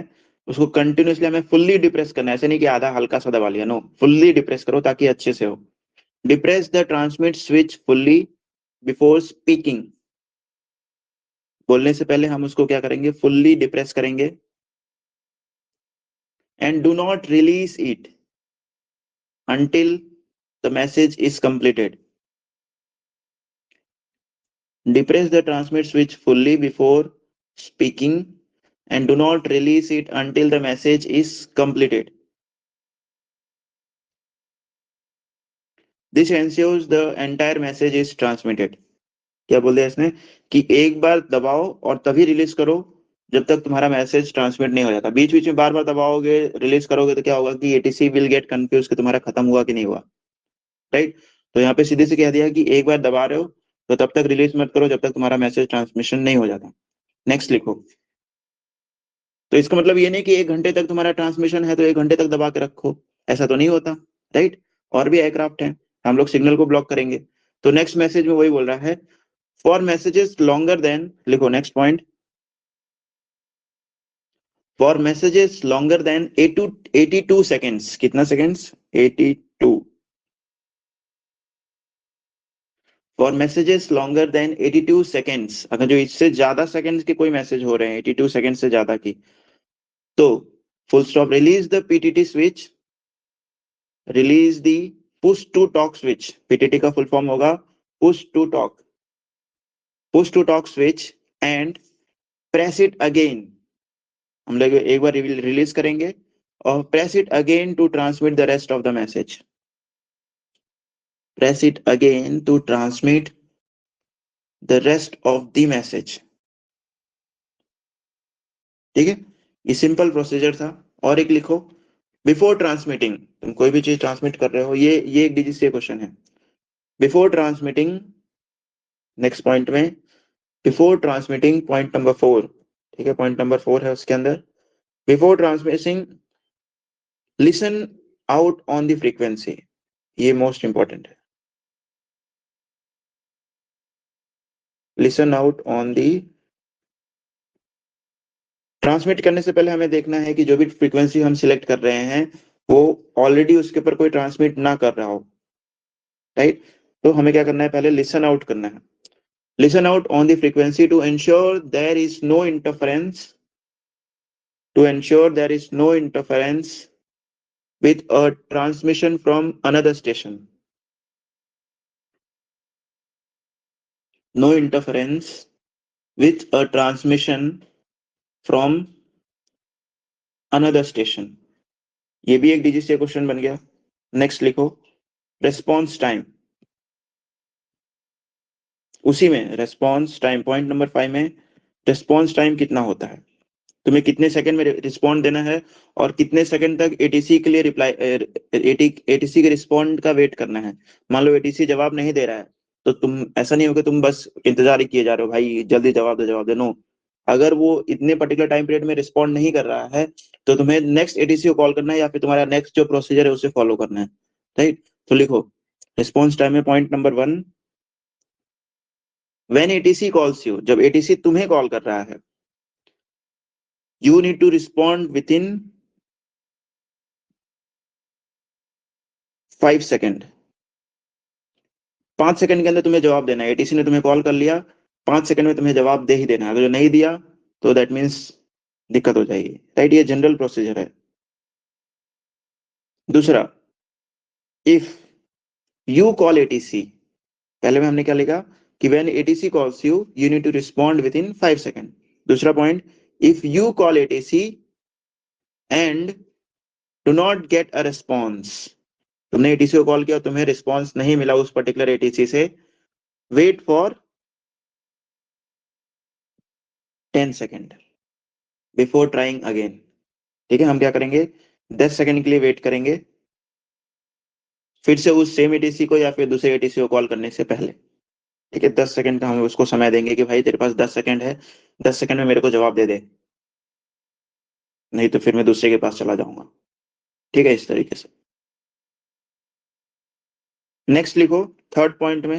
उसको कंटिन्यूसली हमें फुल्ली डिप्रेस करना है, ऐसे नहीं कि आधा हल्का सा दबा लिया, नो, फुल्ली डिप्रेस करो ताकि अच्छे से हो। Depress the transmit switch fully before speaking. बोलने से पहले हम उसको क्या करेंगे? फुल्ली डिप्रेस करेंगे। And do not release it until the message is completed. Depress the transmit switch fully before speaking and do not release it until the message is completed. This ensures the entire message is transmitted. क्या बोल दिया इसने कि एक बार दबाओ और तभी release करो जब तक तुम्हारा मैसेज ट्रांसमिट नहीं हो जाता। बीच बीच में बार बार दबाओगे, रिलीज करोगे तो क्या होगा कि एटीसी विल गेट कंफ्यूज कि तुम्हारा खत्म हुआ कि नहीं हुआ, राइट। तो यहाँ पे सीधे से कह दिया कि एक बार दबा रहे हो तो तब तक रिलीज मत करो जब तक तुम्हारा मैसेज ट्रांसमिशन नहीं हो जाता। नेक्स्ट लिखो। तो इसका मतलब ये नहीं कि 1 घंटे तक तुम्हारा ट्रांसमिशन है तो 1 घंटे तक दबा के रखो, ऐसा तो नहीं होता, राइट। और भी एयरक्राफ्ट है, हम लोग सिग्नल को ब्लॉक करेंगे। तो नेक्स्ट मैसेज में वही बोल रहा है, फॉर मैसेजेस लॉन्गर देन, लिखो next point, for messages longer than 82 seconds, कितना seconds? 82। For messages longer than 82 seconds, अगर जो इससे ज्यादा सेकेंड्स के कोई मैसेज हो रहे हैं 82 सेकेंड से ज्यादा की, तो full stop release the PTT switch, release the push to talk switch. PTT का फुल फॉर्म होगा push to talk, push to talk switch and press it again. हम लोग एक बार रिलीज करेंगे और press it again to transmit the rest of the message, press it again to transmit the rest of the message. ठीक है, ये simple procedure था। और एक लिखो, बिफोर ट्रांसमिटिंग, तुम कोई भी चीज ट्रांसमिट कर रहे हो, ये एक डिजिट से क्वेश्चन है। बिफोर ट्रांसमिटिंग, नेक्स्ट पॉइंट में बिफोर ट्रांसमिटिंग, पॉइंट नंबर 4, ठीक है, पॉइंट नंबर 4 है उसके अंदर, before transmitting listen out on the frequency. ये मोस्ट इंपॉर्टेंट है, listen out on the. Transmit करने से पहले हमें देखना है कि जो भी फ्रीक्वेंसी हम सिलेक्ट कर रहे हैं वो ऑलरेडी उसके ऊपर कोई ट्रांसमिट ना कर रहा हो, राइट। तो हमें क्या करना है, पहले लिसन आउट करना है। Listen out on the frequency to ensure there is no interference, to ensure there is no interference with a transmission from another station. No interference with a transmission from another station. ये भी एक digit से question बन गया। Next लिखो, response time. उसी में response time, point number 5 में रेस्पॉन्स टाइम कितना होता है, तुम्हें कितने सेकंड में रिस्पॉन्ड देना है और कितने सेकंड तक एटीसी के लिए रिप्लाई, एटीसी के रिस्पॉन्ड का वेट करना है। मान लो एटीसी जवाब नहीं दे रहा है, तो तुम ऐसा नहीं होगा तुम बस इंतजार ही किए जा रहे हो, भाई जल्दी जवाब दे। नो, अगर वो इतने पर्टिकुलर टाइम पीरियड में रिस्पॉन्ड नहीं कर रहा है तो तुम्हें नेक्स्ट एटीसी को कॉल करना है या फिर तुम्हारा नेक्स्ट जो प्रोसीजर है उसे फॉलो करना है, राइट। तो लिखो रिस्पॉन्स टाइम में point number 1, when ATC calls you, जब एटीसी तुम्हें कॉल कर रहा है, you need to respond within 5 second. 5 second के अंदर तुम्हें जवाब देना है। एटीसी ने तुम्हें कॉल कर लिया, 5 सेकंड में तुम्हें जवाब दे ही देना है। अगर नहीं दिया तो दैट मीन्स दिक्कत हो जाएगी, राइट। ये जनरल प्रोसीजर है। दूसरा, इफ यू कॉल एटीसी, पहले में हमने क्या लिखा कि when ATC calls you, you need to respond within 5 second. दूसरा point, if you call ATC and do not get a response, तुमने एटीसी को कॉल किया, तुम्हें रिस्पॉन्स नहीं मिला उस पर्टिकुलर एटीसी से, wait for 10 second before trying again. ठीक है, हम क्या करेंगे, 10 सेकंड के लिए वेट करेंगे, फिर से उस सेम एटीसी को या फिर दूसरे एटीसी को कॉल करने से पहले। ठीक है, 10 सेकंड का हम उसको समय देंगे कि भाई तेरे पास 10 सेकंड है, 10 सेकंड में मेरे को जवाब दे दे, नहीं तो फिर मैं दूसरे के पास चला जाऊंगा। ठीक है, इस तरीके से। नेक्स्ट लिखो, थर्ड पॉइंट में,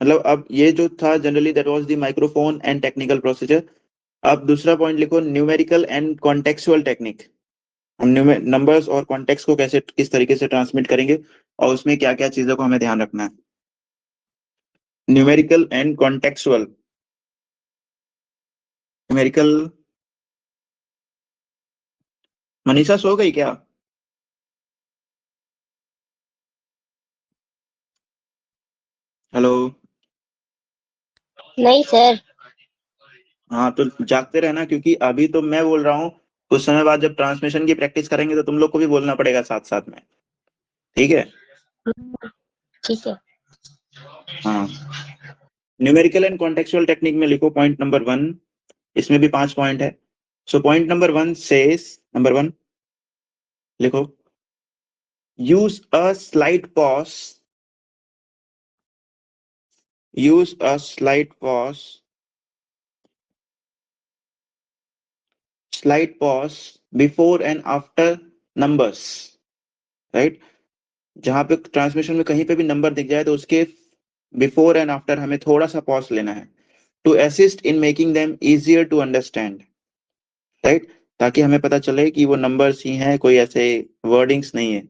मतलब अब ये जो था generally that was the microphone and technical procedure. अब दूसरा पॉइंट लिखो, न्यूमेरिकल एंड कॉन्टेक्चुअल टेक्निक। हम नंबर्स और कॉन्टेक्स्ट को कैसे, किस तरीके से ट्रांसमिट करेंगे और उसमें क्या क्या चीजों को हमें ध्यान रखना है। Numerical and contextual. Numerical, Manisha सो गई क्या? हेलो। नहीं सर। हाँ तो जागते रहना, क्योंकि अभी तो मैं बोल रहा हूँ, कुछ समय बाद जब ट्रांसमिशन की प्रैक्टिस करेंगे तो तुम लोग को भी बोलना पड़ेगा साथ साथ में। ठीक है, ठीक है। हाँ। न्यूमेरिकल एंड कॉन्टेक्चुअल टेक्निक में लिखो पॉइंट नंबर 1, इसमें भी 5 पॉइंट है। So point number 1 says, number 1 लिखो, use a slide pause, use a slight pause before and after numbers, right। जहां पे ट्रांसमिशन में कहीं पे भी नंबर दिख जाए तो उसके बिफोर एंड आफ्टर हमें थोड़ा सा पॉज लेना है, to assist in making them easier to understand. Right, ताकि हमें पता चले कि वो नंबर्स ही हैं, कोई ऐसे वर्डिंग्स नहीं है।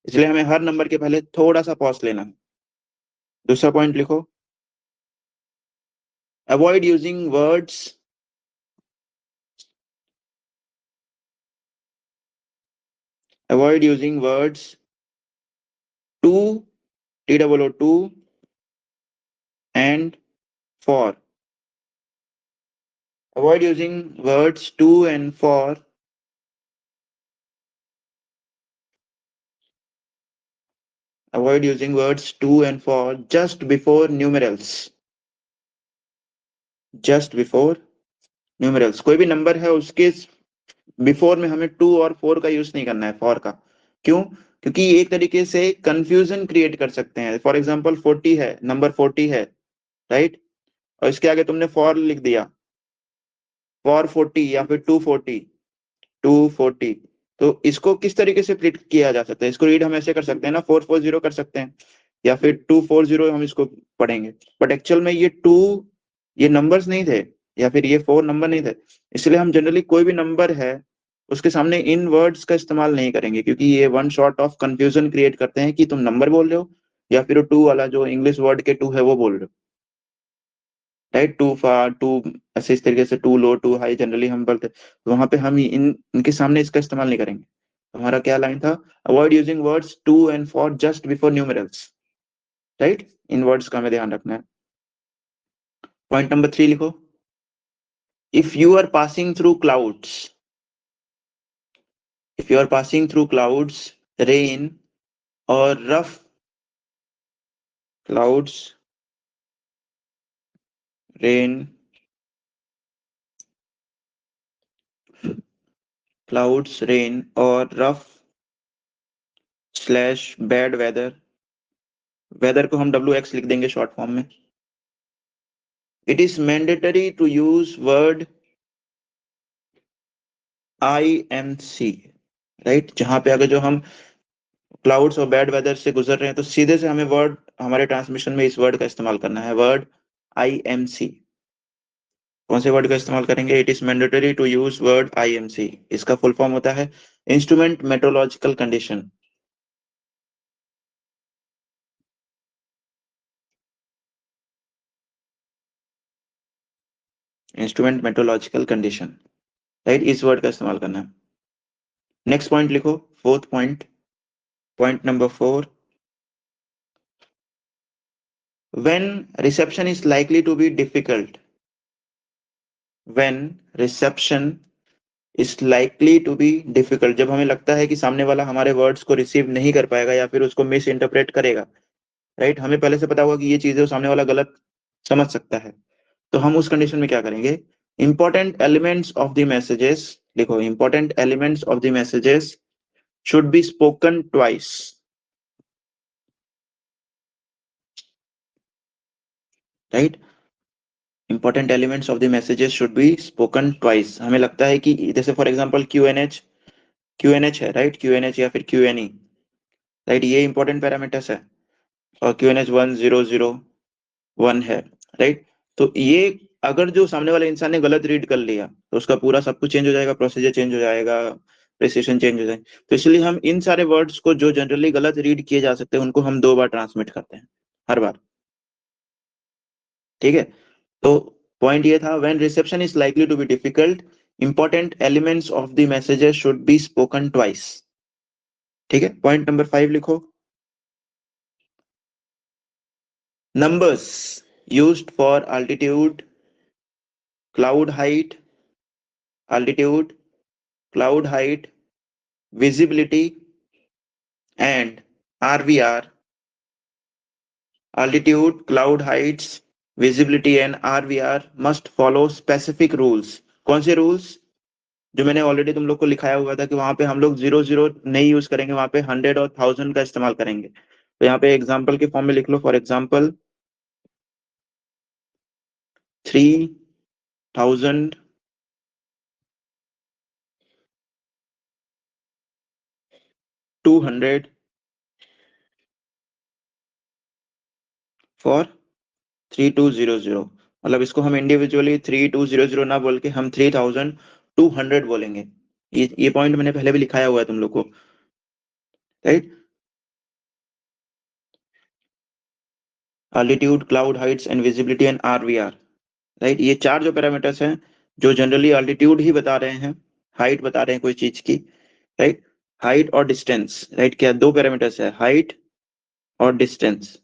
इसलिए हमें हर नंबर के पहले थोड़ा सा पॉज लेना है। दूसरा पॉइंट लिखो, avoid using words to, TOO and for. Avoid using words to and for. Avoid using words to and for just before numerals. Just before numerals. कोई भी नंबर है उसके बिफोर में हमें टू और फोर का यूज नहीं करना है, फॉर का। क्यों? क्योंकि एक तरीके से कंफ्यूजन क्रिएट कर सकते हैं। फॉर एग्जांपल 40 है, नंबर 40 है, राइट, और इसके आगे तुमने फॉर लिख दिया, फॉर 40 या फिर 240 तो इसको किस तरीके से प्रिंट किया जा सकता है? इसको रीड हम ऐसे कर सकते हैं ना, 440 कर सकते हैं, या फिर 240 हम इसको पढ़ेंगे। बट एक्चुअल में ये टू, ये नंबर्स नहीं थे, या फिर ये फोर नंबर नहीं थे। इसलिए हम जनरली कोई भी नंबर है उसके सामने इन वर्ड्स का इस्तेमाल नहीं करेंगे, क्योंकि ये one shot of confusion create करते हैं कि तुम नंबर बोल रहे हो या फिर टू वाला जो इंग्लिश वर्ड के टू है वो बोल रहे हो, राइट। टू फार, टू, ऐसे इस तरीके से too low, too high generally हम बोलते हैं, तो वहां पे हम इनके सामने इसका इस्तेमाल नहीं करेंगे। तो हमारा क्या लाइन था? Avoid using words to and for just before numerals, right. इन वर्ड्स का हमें ध्यान रखना है। पॉइंट नंबर 3 लिखो, if you are passing through clouds, if you are passing through clouds, rain और rough clouds, rain, clouds, rain और rough slash bad weather, weather को हम WX लिख देंगे शॉर्ट फॉर्म में। It is mandatory to use word IMC, right. जहां पे अगर जो हम क्लाउड्स और बैड वेदर से गुजर रहे हैं तो सीधे से हमें वर्ड, हमारे ट्रांसमिशन में इस वर्ड का इस्तेमाल करना है, वर्ड IMC। कौन से वर्ड का इस्तेमाल करेंगे? It is mandatory to use word IMC। इसका फुल फॉर्म होता है instrument meteorological condition. Instrument meteorological condition, right, इस वर्ड का इस्तेमाल करना है। नेक्स्ट पॉइंट लिखो, fourth point, point number 4, when reception is likely to be difficult, when reception is likely to be difficult, जब हमें लगता है कि सामने वाला हमारे वर्ड्स को रिसीव नहीं कर पाएगा या फिर उसको मिस इंटरप्रेट करेगा, राइट। हमें पहले से पता होगा कि ये चीजें सामने वाला गलत समझ सकता है, तो हम उस कंडीशन में क्या करेंगे? Important elements of the messages, लिखो, important elements of the messages should be spoken twice, right. Important elements of the messages should be spoken twice. हमें लगता है कि जैसे फॉर एग्जांपल QNH है, राइट, QNH या फिर QNE, राइट, ये इंपॉर्टेंट पैरामीटर्स है, और QNH 1001 है, राइट। तो ये अगर जो सामने वाले इंसान ने गलत रीड कर लिया तो उसका पूरा सब कुछ चेंज हो जाएगा, प्रोसीजर चेंज हो जाएगा, प्रिसिशन चेंज हो जाएगा। तो इसलिए हम इन सारे वर्ड्स को जो जनरली गलत रीड किए जा सकते हैं उनको हम 2 बार ट्रांसमिट करते हैं, हर बार, ठीक है। तो पॉइंट ये था, when reception is likely to be difficult, important elements of the messages should be spoken twice, ठीक है। पॉइंट नंबर 5 लिखो, numbers used for altitude, cloud height, altitude, cloud height, visibility and RVR, altitude, cloud heights, visibility and RVR must follow specific rules। कौन से rules? जो मैंने already तुम लोग को लिखाया हुआ था कि वहां पे हम लोग 00 नहीं यूज करेंगे, वहां पे 100 और 1000 का इस्तेमाल करेंगे। तो यहाँ पे एग्जाम्पल के फॉर्म में लिख लो, फॉर एग्जाम्पल 3000, 200 फॉर 3200। मतलब इसको हम इंडिविजुअली 3200 ना बोल के हम 3000 200 बोलेंगे। ये पॉइंट मैंने पहले भी लिखाया हुआ है तुम लोग को, right. Altitude, cloud heights and visibility and RVR, right. ये 4 जो पैरामीटर्स हैं जो जनरली अल्टीट्यूड ही बता रहे हैं, हाइट बता रहे हैं कोई चीज की, राइट। हाइट और डिस्टेंस, राइट। क्या 2 पैरामीटर्स है, हाइट और डिस्टेंस।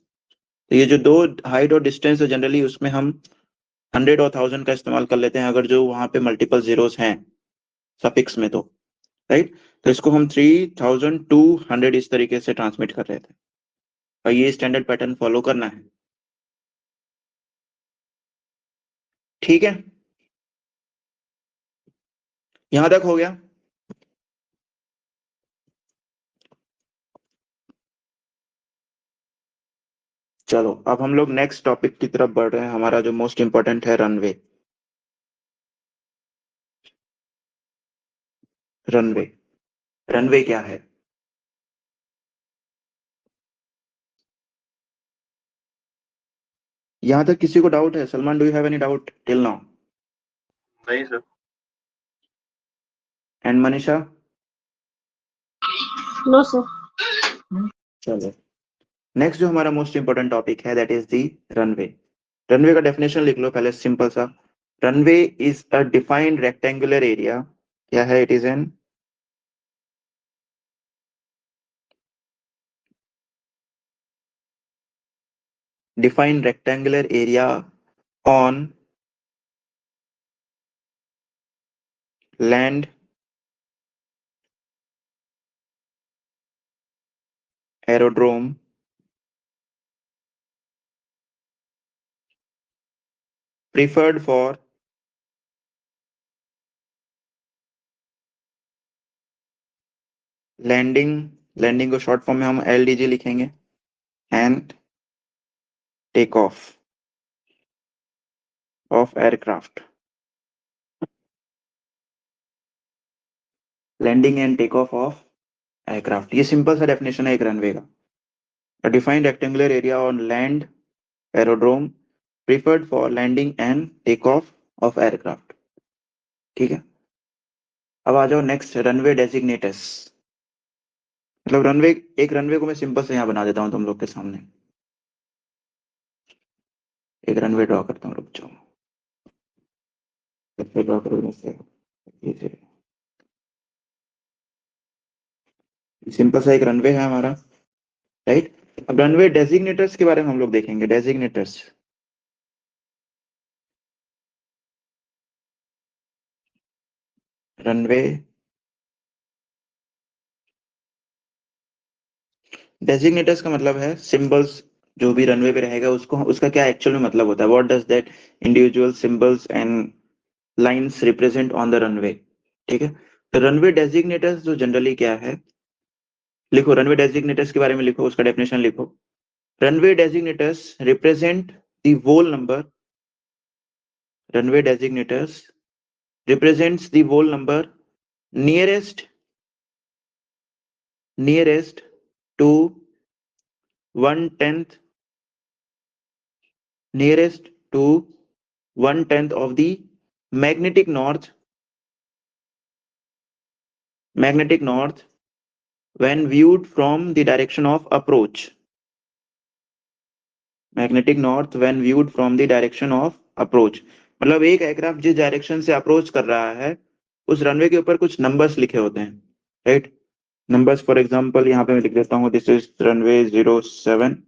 तो ये जो 2 हाइट और डिस्टेंस है जनरली उसमें हम 100 और 1000 का इस्तेमाल कर लेते हैं अगर जो वहां पे मल्टीपल जीरोस हैं सफिक्स में, तो राइट। तो इसको हम 3200 इस तरीके से ट्रांसमिट कर रहे थे और ये स्टैंडर्ड पैटर्न फॉलो करना है, ठीक है। यहां तक हो गया। चलो अब हम लोग नेक्स्ट टॉपिक की तरफ बढ़ रहे हैं, हमारा जो मोस्ट इंपॉर्टेंट है रनवे। रनवे, रनवे क्या है? यहां तक किसी को डाउट है? Salman, do you have any doubt till now? नहीं sir. And Manisha? No sir. चलो नेक्स्ट जो हमारा मोस्ट इंपॉर्टेंट टॉपिक है that is the runway. Runway का डेफिनेशन लिख लो पहले, सिंपल सा। Runway is a defined rectangular area. क्या है? It is an defined rectangular area on land, aerodrome, preferred for landing, landing को शॉर्ट फॉर्म में हम LDG लिखेंगे, and take off of aircraft, landing and take off of aircraft. ये simple सा definition है एक रनवे का। A defined rectangular area on land, aerodrome, preferred for landing and takeoff of aircraft, ठीक है। अब आ जाओ नेक्स्ट, रनवे डेजिग्नेटर्स। मतलब रनवे, एक रनवे को मैं सिंपल से यहाँ बना देता हूँ तुम लोग के सामने। एक रनवे ड्रॉ करता हूँ, रुक जाओ। कैसे ड्रॉ करोगे इससे? सिंपल सा एक रनवे है हमारा, राइट। अब रनवे डेजिग्नेटर्स के बारे में हम लोग देखेंगे। डेजिग्नेटर्स, रनवे डेजिग्नेटर्स का मतलब है सिंबल्स, जो भी रनवे पे रहेगा उसको, उसका क्या एक्चुअल में मतलब होता है, what does that individual symbols and lines represent on the runway, ठीक है। तो रनवे डेजिग्नेटर्स जो जनरली क्या है, लिखो रनवे डेजिग्नेटर्स के बारे में लिखो, उसका डेफिनेशन लिखो। Runway designators represent the whole number, runway designators represents the whole number nearest to 1/10, nearest to 1/10 of the magnetic north when viewed from the direction of approach, magnetic north when viewed from the direction of approach. मतलब एक aircraft जिस direction से approach कर रहा है उस runway के ऊपर कुछ नंबर्स लिखे होते हैं, राइट। नंबर्स फॉर एग्जांपल यहाँ पे मैं लिख देता हूँ, दिस इज रनवे 07,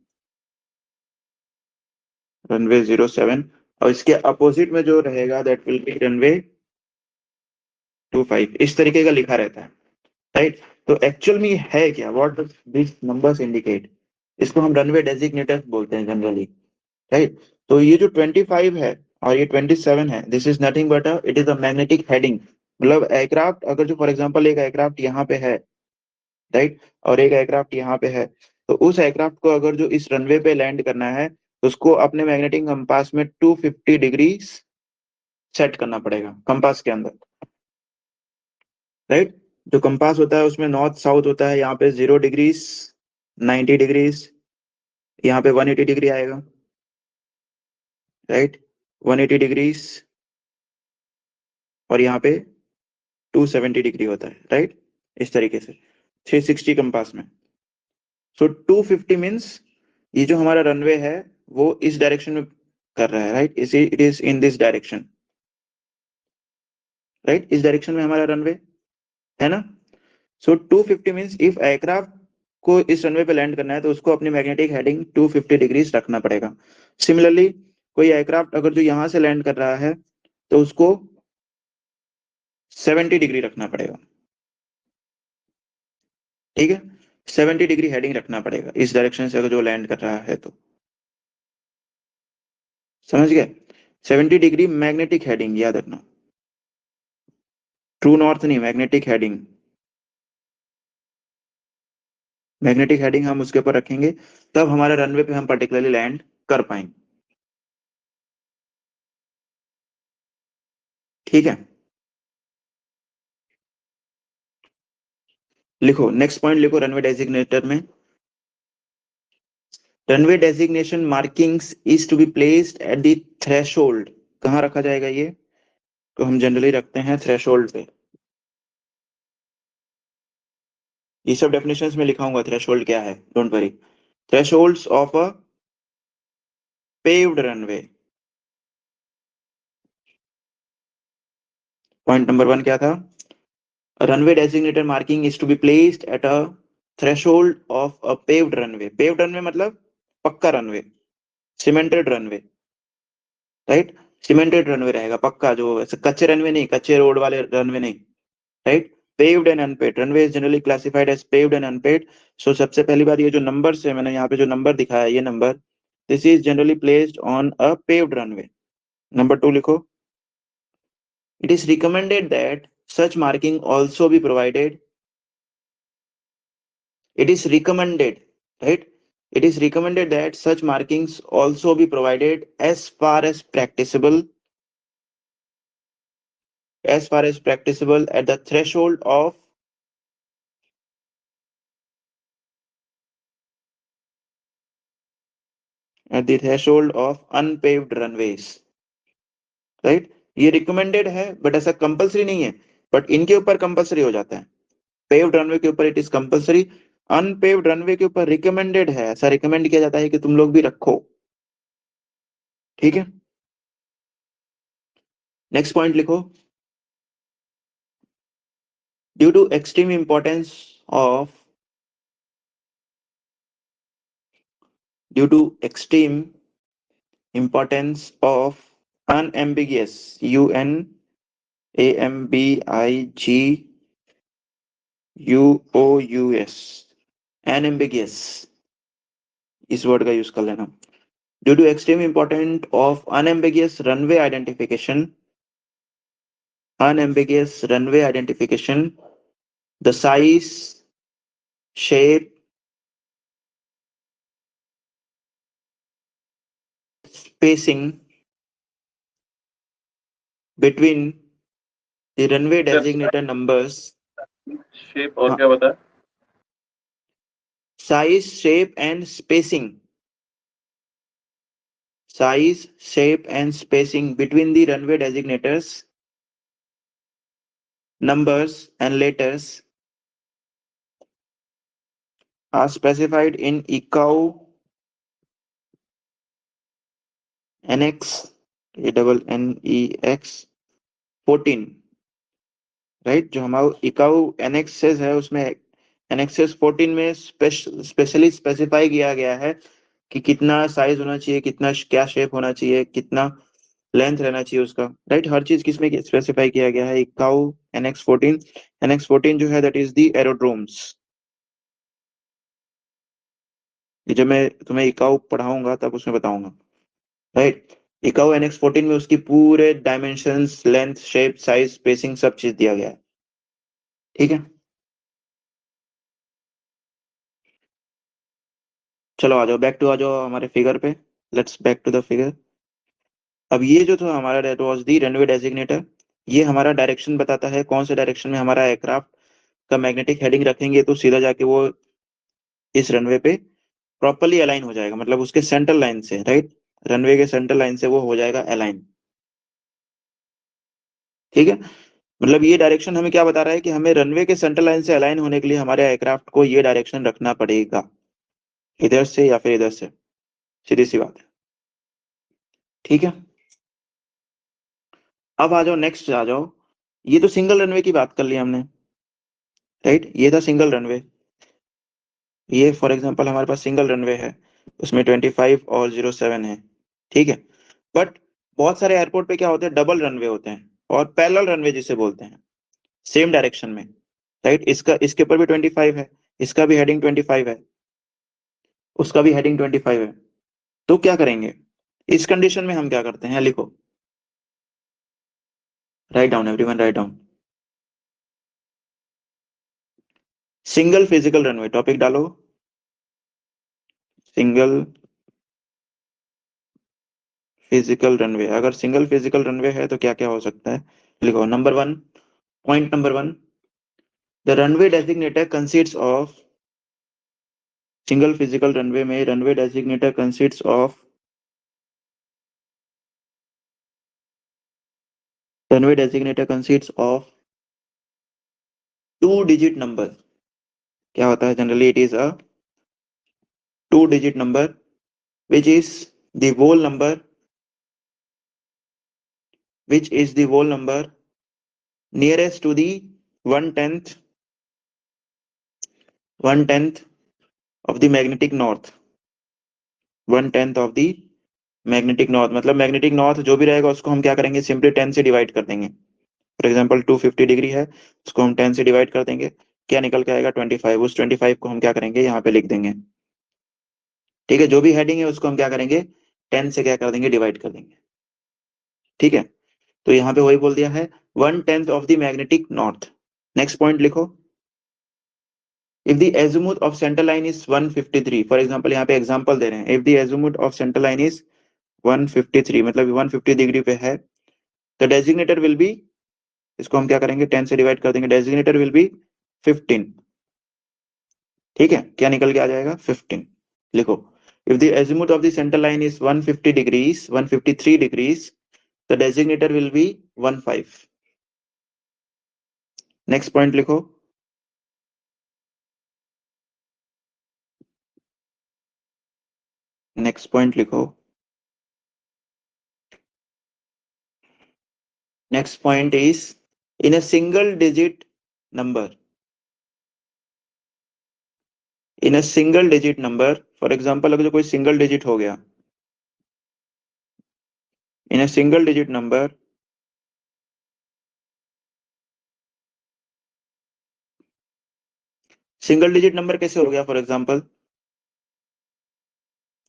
रनवे 07, और इसके अपोजिट में जो रहेगा दैट विल बी रनवे 25, इस तरीके का लिखा रहता है, राइट। तो एक्चुअल में है क्या, what does this numbers indicate? इसको हम रनवे डेजिग्नेटर्स बोलते हैं जनरली, राइट। तो ये जो 25 है और ये 27 है, this is nothing but it is a magnetic heading. मतलब एयरक्राफ्ट अगर जो फॉर एग्जांपल एक एयरक्राफ्ट यहाँ पे है, राइट, और एक एयरक्राफ्ट यहाँ पे है, तो उस एयरक्राफ्ट को अगर जो इस रनवे पे लैंड करना है तो उसको अपने मैग्नेटिक कंपास में 250 डिग्री सेट करना पड़ेगा कंपास के अंदर, राइट। जो कंपास होता है उसमें नॉर्थ साउथ होता है, यहाँ पे 0 डिग्रीज, 90 डिग्रीज, यहाँ पे 180 डिग्री आएगा, राइट, 180 डिग्रीज, और यहाँ पे 270 डिग्री होता है, राइट, इस तरीके से 360 कंपास में। सो 250 मीन्स ये जो हमारा रनवे है वो इस डायरेक्शन में कर रहा है, right, it is in this direction, right, इस डायरेक्शन में हमारा रनवे है ना। सो 250 मीन्स इफ एयरक्राफ्ट को इस रनवे पे लैंड करना है तो उसको अपनी मैग्नेटिक हेडिंग 250 डिग्रीज रखना पड़ेगा। सिमिलरली कोई एयरक्राफ्ट अगर जो यहां से लैंड कर रहा है तो उसको 70 डिग्री रखना पड़ेगा, ठीक है, 70 डिग्री हेडिंग रखना पड़ेगा इस डायरेक्शन से अगर जो लैंड कर रहा है तो, समझ गए। 70 डिग्री मैग्नेटिक हेडिंग याद रखना, ट्रू नॉर्थ नहीं, मैग्नेटिक हेडिंग। मैग्नेटिक हेडिंग हम उसके ऊपर रखेंगे तब हमारे रनवे पे हम पर्टिकुलरली लैंड कर पाएंगे, ठीक है। लिखो नेक्स्ट पॉइंट, लिखो रनवे डेजिग्नेटर में, runway designation markings is to be placed at the threshold. कहाँ रखा जाएगा ये, तो हम जनरली रखते हैं थ्रेशोल्ड पे। ये सब डेफिनेशंस में लिखाऊंगा थ्रेशोल्ड क्या है, don't worry. Thresholds of a paved runway. Point number 1 क्या था, runway designator marking is to be placed at a threshold of a paved runway. Paved runway मतलब पक्का runway, cemented runway, right, cemented runway रहेगा पक्का, जो ऐसे कच्चे runway नहीं, कच्चे रोड वाले रनवे नहीं, right. Paved and unpaved runway is generally classified as paved and unpaved. So सबसे पहली बात, ये जो नंबर्स है, मैंने यहाँ पे जो नंबर दिखाया है, ये number, this is generally placed on a paved runway. Number 2 लिखो, it is recommended that such marking also be provided. It is recommended, right? It is recommended that such markings also be provided as far as practicable, at the threshold of unpaved runways, right? ये recommended है but ऐसा compulsory नहीं है, but इनके ऊपर compulsory हो जाता है। पेव्ड रनवे के ऊपर it is compulsory, unpaved runway के ऊपर रिकमेंडेड है, ऐसा रिकमेंड किया जाता है कि तुम लोग भी रखो, ठीक है। नेक्स्ट पॉइंट लिखो, due to extreme importance of due to extreme importance of unambiguous, UNAMBIGUOUS, unambiguous, इस वर्ड का यूज कर लेना। Due to extreme important of unambiguous runway identification, the size, shape, spacing between the runway designator numbers, shape और हाँ, क्या बताया, size, shape and spacing, size, shape and spacing between the runway designators numbers and letters are specified in ICAO NX, ANNEX 14, right. जो हमारा ICAO annexes है उसमें annexes 14 में specially specify किया गया है कि कितना साइज होना चाहिए, कितना क्या शेप होना चाहिए, कितना लेंथ रहना चाहिए उसका, राइट। हर चीज किसमें स्पेसिफाई किया गया है, ICAO NX 14। NX 14 जो है दैट इज द एरोड्रोम्स। ये जब मैं तुम्हें इकाऊ पढ़ाऊंगा तब उसमें बताऊंगा, राइट। इकाऊ NX 14 में उसकी पूरे dimensions, length, shape, size, spacing सब चीज दिया गया है, ठीक है। चलो आ जाओ हमारे फिगर पे, let's back to the figure. अब ये जो था हमारा, that was the runway designator, ये हमारा डायरेक्शन बताता है कौन से डायरेक्शन में हमारा एयरक्राफ्ट का मैग्नेटिक हेडिंग रखेंगे तो सीधा जाके वो इस रनवे पे प्रॉपरली अलाइन हो जाएगा, मतलब उसके सेंट्रल लाइन से, राइट, रनवे के सेंट्रल लाइन से वो हो जाएगा अलाइन, ठीक है। मतलब ये डायरेक्शन हमें क्या बता रहा है कि हमें रनवे के सेंटर लाइन से अलाइन होने के लिए हमारे एयरक्राफ्ट को ये डायरेक्शन रखना पड़ेगा, इधर से या फिर इधर से, सीधी सी बात है। ठीक है, अब आ जाओ नेक्स्ट, आ जाओ, ये तो सिंगल रनवे की बात कर ली हमने, राइट, ये था सिंगल रनवे। ये फॉर एग्जांपल हमारे पास सिंगल रनवे है, उसमें 25 और 07 है, ठीक है। बट बहुत सारे एयरपोर्ट पे क्या होते हैं, डबल रनवे होते हैं और पैरेलल रनवे जिसे बोलते हैं, सेम डायरेक्शन में, राइट। इसका, इसके ऊपर भी 25 है, इसका भी हेडिंग 25 है, उसका भी हेडिंग 25 है। तो क्या करेंगे इस कंडीशन में, हम क्या करते हैं, लिखो, right down everyone, right down. Single physical runway, topic डालो, सिंगल फिजिकल रनवे। अगर सिंगल फिजिकल रनवे है तो क्या क्या हो सकता है, लिखो। Number 1, point number 1, the runway designator consists of, single physical runway में runway designator consists of, runway designator consists of 2 digit number. क्या होता है, generally it is a 2 digit number which is the whole number, which is the whole number nearest to the 1/10 of the magnetic north, 1/10 of the magnetic north. मतलब magnetic north जो भी रहेगा उसको हम क्या करेंगे, सिंपली 10 से डिवाइड कर देंगे। फॉर एग्जांपल 250 डिग्री है, उसको हम 10 से डिवाइड कर देंगे, क्या निकल के आएगा, 25। उस 25 को हम क्या करेंगे, यहाँ पे लिख देंगे, ठीक है। जो भी हेडिंग है उसको हम क्या करेंगे, 10 से क्या कर देंगे, डिवाइड कर देंगे, ठीक है। तो यहाँ पे वही बोल दिया है, 1/10 of the magnetic north. Next point लिखो, if the azimuth of center line is 153, for example यहाँ पे एग्जांपल दे रहे हैं, if the azimuth of center line is 153, मतलब 150 डिग्री पे है, तो डेजिग्नेटर विल बी, इसको हम क्या करेंगे, 10 से डिवाइड कर देंगे, डेजिग्नेटर विल बी 15, ठीक है। क्या निकल के आ जाएगा, 15, लिखो। if the azimuth of the center line is 150 degrees, 153 degrees, the designator will be 15। Next point लिखो, नेक्स्ट पॉइंट लिखो, next point is in a single digit number, in a single digit number. For example अगर जो कोई single digit हो गया, in a single digit number, single digit number कैसे हो गया, फॉर एग्जांपल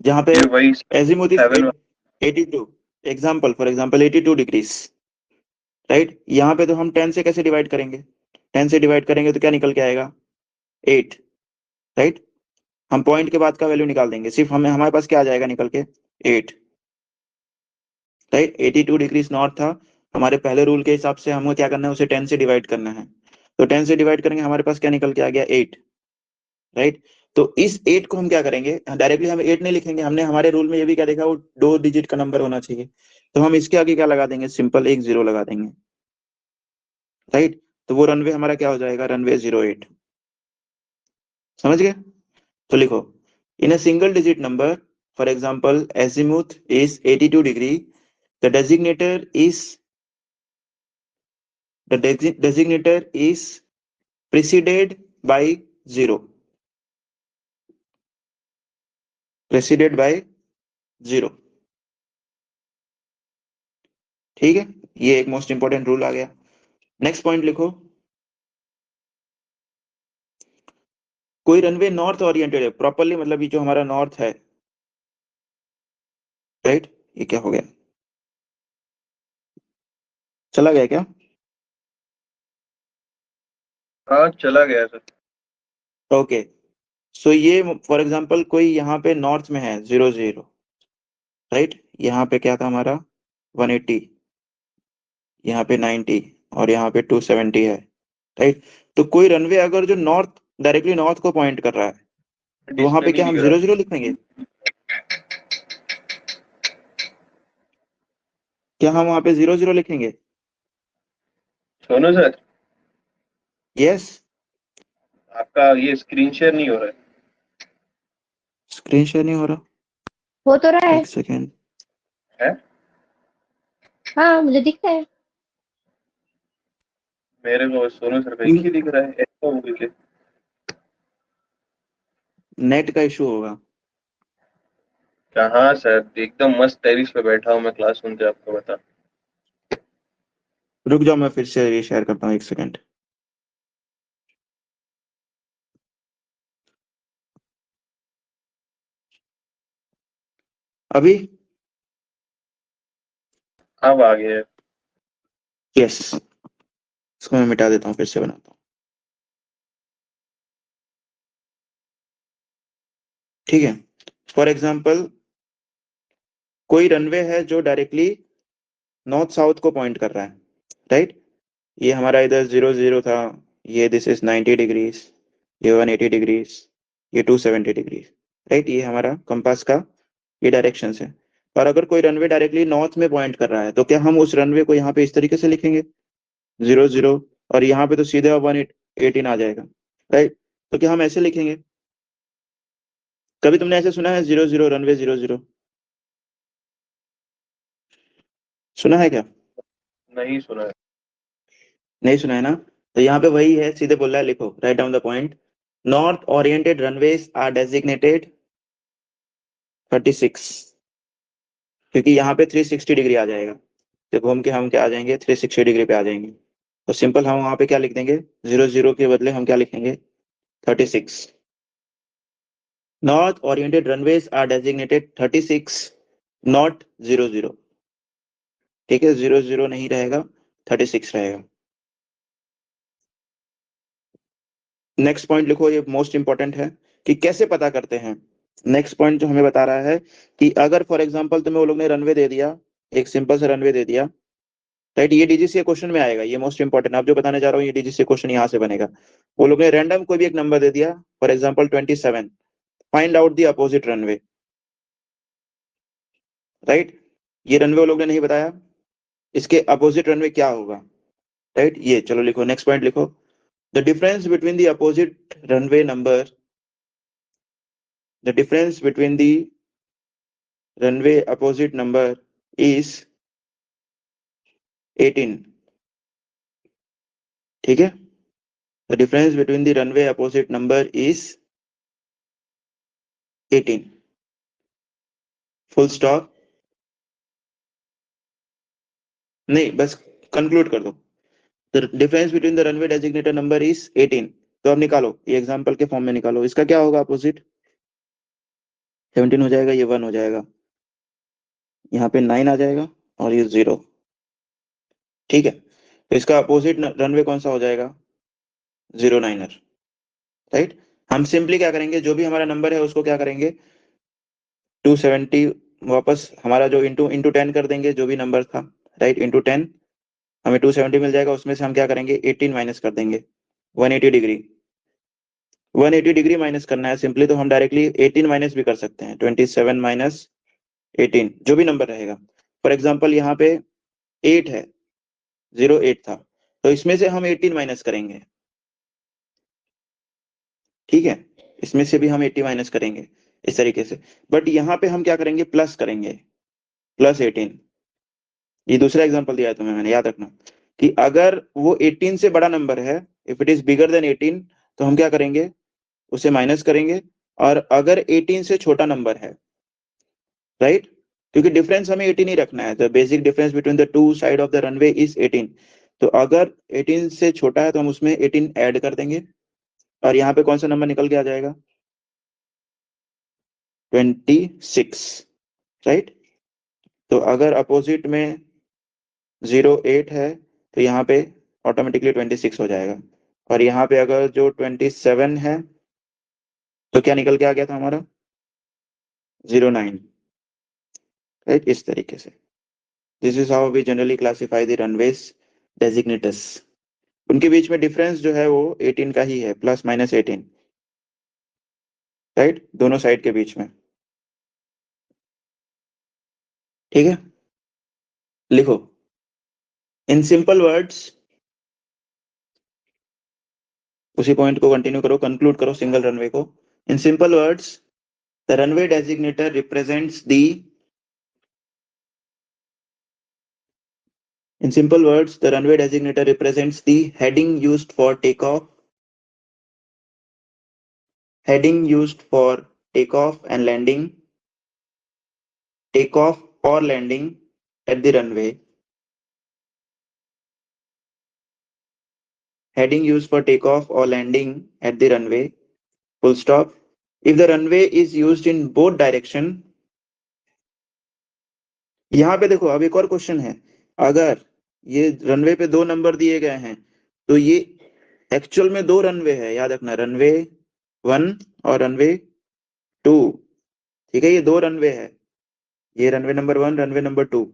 जहां पे ये वही azimuth is 7 82, example for example 82 degrees, right. यहाँ पे तो हम 10 से कैसे डिवाइड करेंगे, 10 से डिवाइड करेंगे तो क्या निकल के आएगा, 8, राइट। हम पॉइंट के बाद का वैल्यू निकाल देंगे, सिर्फ हमें, हमारे पास क्या आ जाएगा निकल के, 8, राइट। 82 डिग्रीज नॉर्थ था, हमारे पहले रूल के हिसाब से हमें क्या करना है, उसे 10 से डिवाइड करना है, तो 10 से डिवाइड करेंगे, हमारे पास क्या निकल के आ गया, 8, राइट। तो इस 8 को हम क्या करेंगे, डायरेक्टली हम 8 नहीं लिखेंगे, हमने हमारे रूल में ये भी क्या देखा, वो 2 डिजिट का नंबर होना चाहिए, तो हम इसके आगे क्या लगा देंगे, सिंपल एक 0 लगा देंगे, राइट। तो वो रनवे हमारा क्या हो जाएगा, रनवे 08, समझ गए। तो लिखो, in a single digit number, for example azimuth is 82 degree, the designator is preceded by 0, preceded by 0, ठीक है। ये एक मोस्ट इंपॉर्टेंट रूल आ गया। नेक्स्ट पॉइंट लिखो, कोई रनवे नॉर्थ ओरिएंटेड है प्रॉपरली, मतलब ये जो हमारा नॉर्थ है, राइट, ये क्या हो गया, चला गया क्या, हाँ चला गया सर। ओके। सो ये फॉर एग्जांपल कोई यहाँ पे नॉर्थ में है 00, राइट। यहाँ पे क्या था हमारा 180, यहाँ पे 90 और यहाँ पे 270 है, राइट। तो कोई रनवे अगर जो नॉर्थ, डायरेक्टली नॉर्थ को पॉइंट कर रहा है, तो वहां डिस्प्ले पे नहीं क्या हम दिख 00 लिखेंगे, क्या हम वहां पे 00 लिखेंगे, सोनू सर, यस, आपका ये स्क्रीन शेयर नहीं हो रहा स्क्रीन शेयर नहीं हो रहा, हो तो रहा है। एक सेकेंड। है? हाँ मुझे दिखता है। मेरे को सोनू सर का एक ही दिख रहा है, ऐसा हो गया क्या? नेट का इशू होगा। कहाँ सर, एकदम मस्त टेरिस पे बैठा हूँ मैं, क्लास सुनते, आपको बता। रुक जाओ, मैं फिर से रीशेयर करता हूँ, एक सेकेंड। अभी अब आ गया। यस, इसको मैं मिटा देता हूँ, फिर से बनाता हूँ। ठीक है, फॉर एग्जाम्पल कोई रनवे है जो डायरेक्टली नॉर्थ साउथ को पॉइंट कर रहा है, राइट। ये हमारा इधर 0 0 था, ये दिस इज 90 डिग्रीज, ये 180 डिग्रीज, ये 270 डिग्रीज, राइट। ये हमारा कंपास का ये डायरेक्शन है। और अगर कोई रनवे डायरेक्टली नॉर्थ में पॉइंट कर रहा है तो क्या हम उस रनवे को यहाँ पे इस तरीके से लिखेंगे, 0 0, और यहाँ पे तो सीधे 118 आ जाएगा, राइट। तो क्या हम ऐसे लिखेंगे? कभी तुमने ऐसे सुना है 0 0 रनवे 0 0? सुना है क्या? नहीं सुना है। नहीं सुना है ना? तो यहाँ पे वही है, सीधे बोल रहा है, लिखो, right down the point. North oriented runways are designated 36, क्योंकि यहाँ पे 360 डिग्री आ जाएगा, तो घूम के हम क्या आ जाएंगे, 360 डिग्री पे आ जाएंगे। तो सिंपल हम वहां पे क्या लिख देंगे, 0 0 के बदले हम क्या लिखेंगे, 36। North oriented runways are designated 36, not 0 0। ठीक है, 0 0 नहीं रहेगा, 36 रहेगा। नेक्स्ट पॉइंट लिखो, ये मोस्ट इंपॉर्टेंट है कि कैसे पता करते हैं। नेक्स्ट पॉइंट जो हमें बता रहा है कि अगर फॉर एग्जांपल तुम्हें वो लोग ने रनवे दे दिया, एक सिंपल सा रनवे दे दिया, राइट। ये डीजीसीए क्वेश्चन में आएगा, ये मोस्ट इंपॉर्टेंट, आप जो बताने जा रहा हूँ ये डीजीसीए क्वेश्चन यहाँ से बनेगा। वो लोग ने रैंडम कोई भी एक नंबर दे दिया, for example 27, find out the opposite runway, right. ये रनवे वो लोग ने नहीं बताया, इसके अपोजिट रनवे क्या होगा, राइट। ये चलो लिखो, नेक्स्ट पॉइंट लिखो, the difference between the opposite runway number, the difference between the runway opposite number is 18। ठीक है, the difference between the runway opposite number is 18, full stop। नहीं, बस कंक्लूड कर दो, the difference between the runway designated number is 18। तो अब निकालो, ये एग्जांपल के फॉर्म में निकालो, इसका क्या होगा अपोजिट, 17 हो जाएगा, ये 1 हो जाएगा, यहाँ पे 9 आ जाएगा, और ये 0। ठीक है, तो इसका अपोजिट रनवे कौन सा हो जाएगा, 09er, राइट। हम सिंपली क्या करेंगे, जो भी हमारा नंबर है उसको क्या करेंगे, 270 वापस हमारा जो इंटू इंटू 10 कर देंगे, जो भी नंबर था, राइट, इंटू 10, हमें 270 मिल जाएगा, उसमें से हम क्या करेंगे, 18 माइनस कर देंगे, 180 डिग्री, 180 डिग्री माइनस करना है सिंपली, तो हम डायरेक्टली 18 माइनस भी कर सकते हैं, 27 माइनस 18, जो भी नंबर रहेगा। फॉर एग्जाम्पल यहाँ पे 8 है, 08 था, तो इसमें से हम 18 माइनस करेंगे, ठीक है, इसमें से भी हम 80 माइनस करेंगे, इस तरीके से। बट यहाँ पे हम क्या करेंगे, प्लस करेंगे, प्लस 18। ये दूसरा एग्जांपल दिया है तुम्हें मैंने, याद रखना कि अगर वो 18 से बड़ा नंबर है, if it is bigger than 18, तो हम क्या करेंगे, उसे माइनस करेंगे। और अगर 18 से छोटा नंबर है, राइट, क्योंकि डिफरेंस हमें 18 ही रखना है, the basic difference between the two side of the runway is 18। तो अगर 18 से छोटा है तो हम उसमें 18 ऐड कर देंगे, और यहाँ पे कौन सा नंबर निकल के आ जाएगा, 26, राइट। तो अगर अपोजिट में 08 है तो यहाँ पे ऑटोमेटिकली 26 हो जाएगा, और यहाँ पे अगर जो 27 है तो क्या निकल के आ गया था हमारा, 09, राइट, इस तरीके से। This is how we generally classify the runways designators. उनके बीच में डिफरेंस जो है वो 18 का ही है, प्लस माइनस 18, राइट, दोनों साइड के बीच में। ठीक है, लिखो, इन सिंपल वर्ड्स उसी पॉइंट को कंटिन्यू करो, कंक्लूड करो सिंगल रनवे को। In simple words the runway डेजिग्नेटर represents the In simple words, the runway designator represents the heading used for takeoff and landing, takeoff or landing at the runway. Heading used for takeoff or landing at the runway. Full stop. If the runway is used in both direction, यहाँ पे देखो अब एक और question है, अगर ये runway पे 2 नंबर दिए गए हैं तो ये एक्चुअल में 2 रनवे है, याद रखना, रनवे 1 और रनवे 2, ठीक है, ये 2 रनवे है, ये रनवे नंबर 1, रनवे नंबर 2,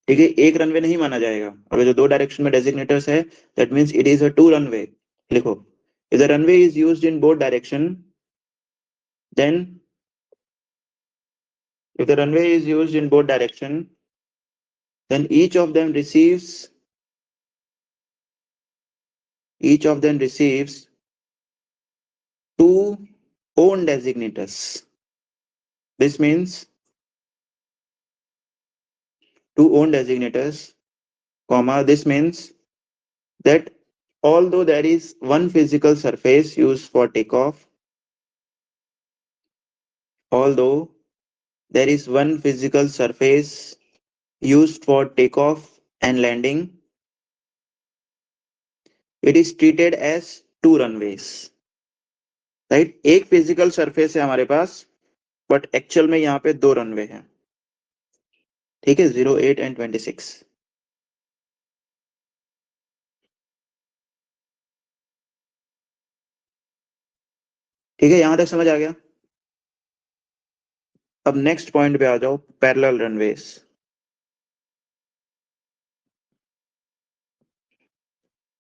ठीक है, एक रनवे नहीं माना जाएगा। अगर जो 2 डायरेक्शन में डेजिग्नेटर्स है that means it is a 2 runway. लिखो, if the runway is used in both direction then if the runway is used in both direction then each of them receives two own designators. This means two own designators, comma, this means that although there is one physical surface used for takeoff, although there is one physical surface used for takeoff and landing, it is treated as 2 runways. Right, एक physical surface है हमारे पास but actual में यहाँ पे 2 runway हैं, ठीक है, 08 and 26। ठीक है, यहां तक समझ आ गया। अब नेक्स्ट पॉइंट पे आ जाओ, पैरेलल रनवेज।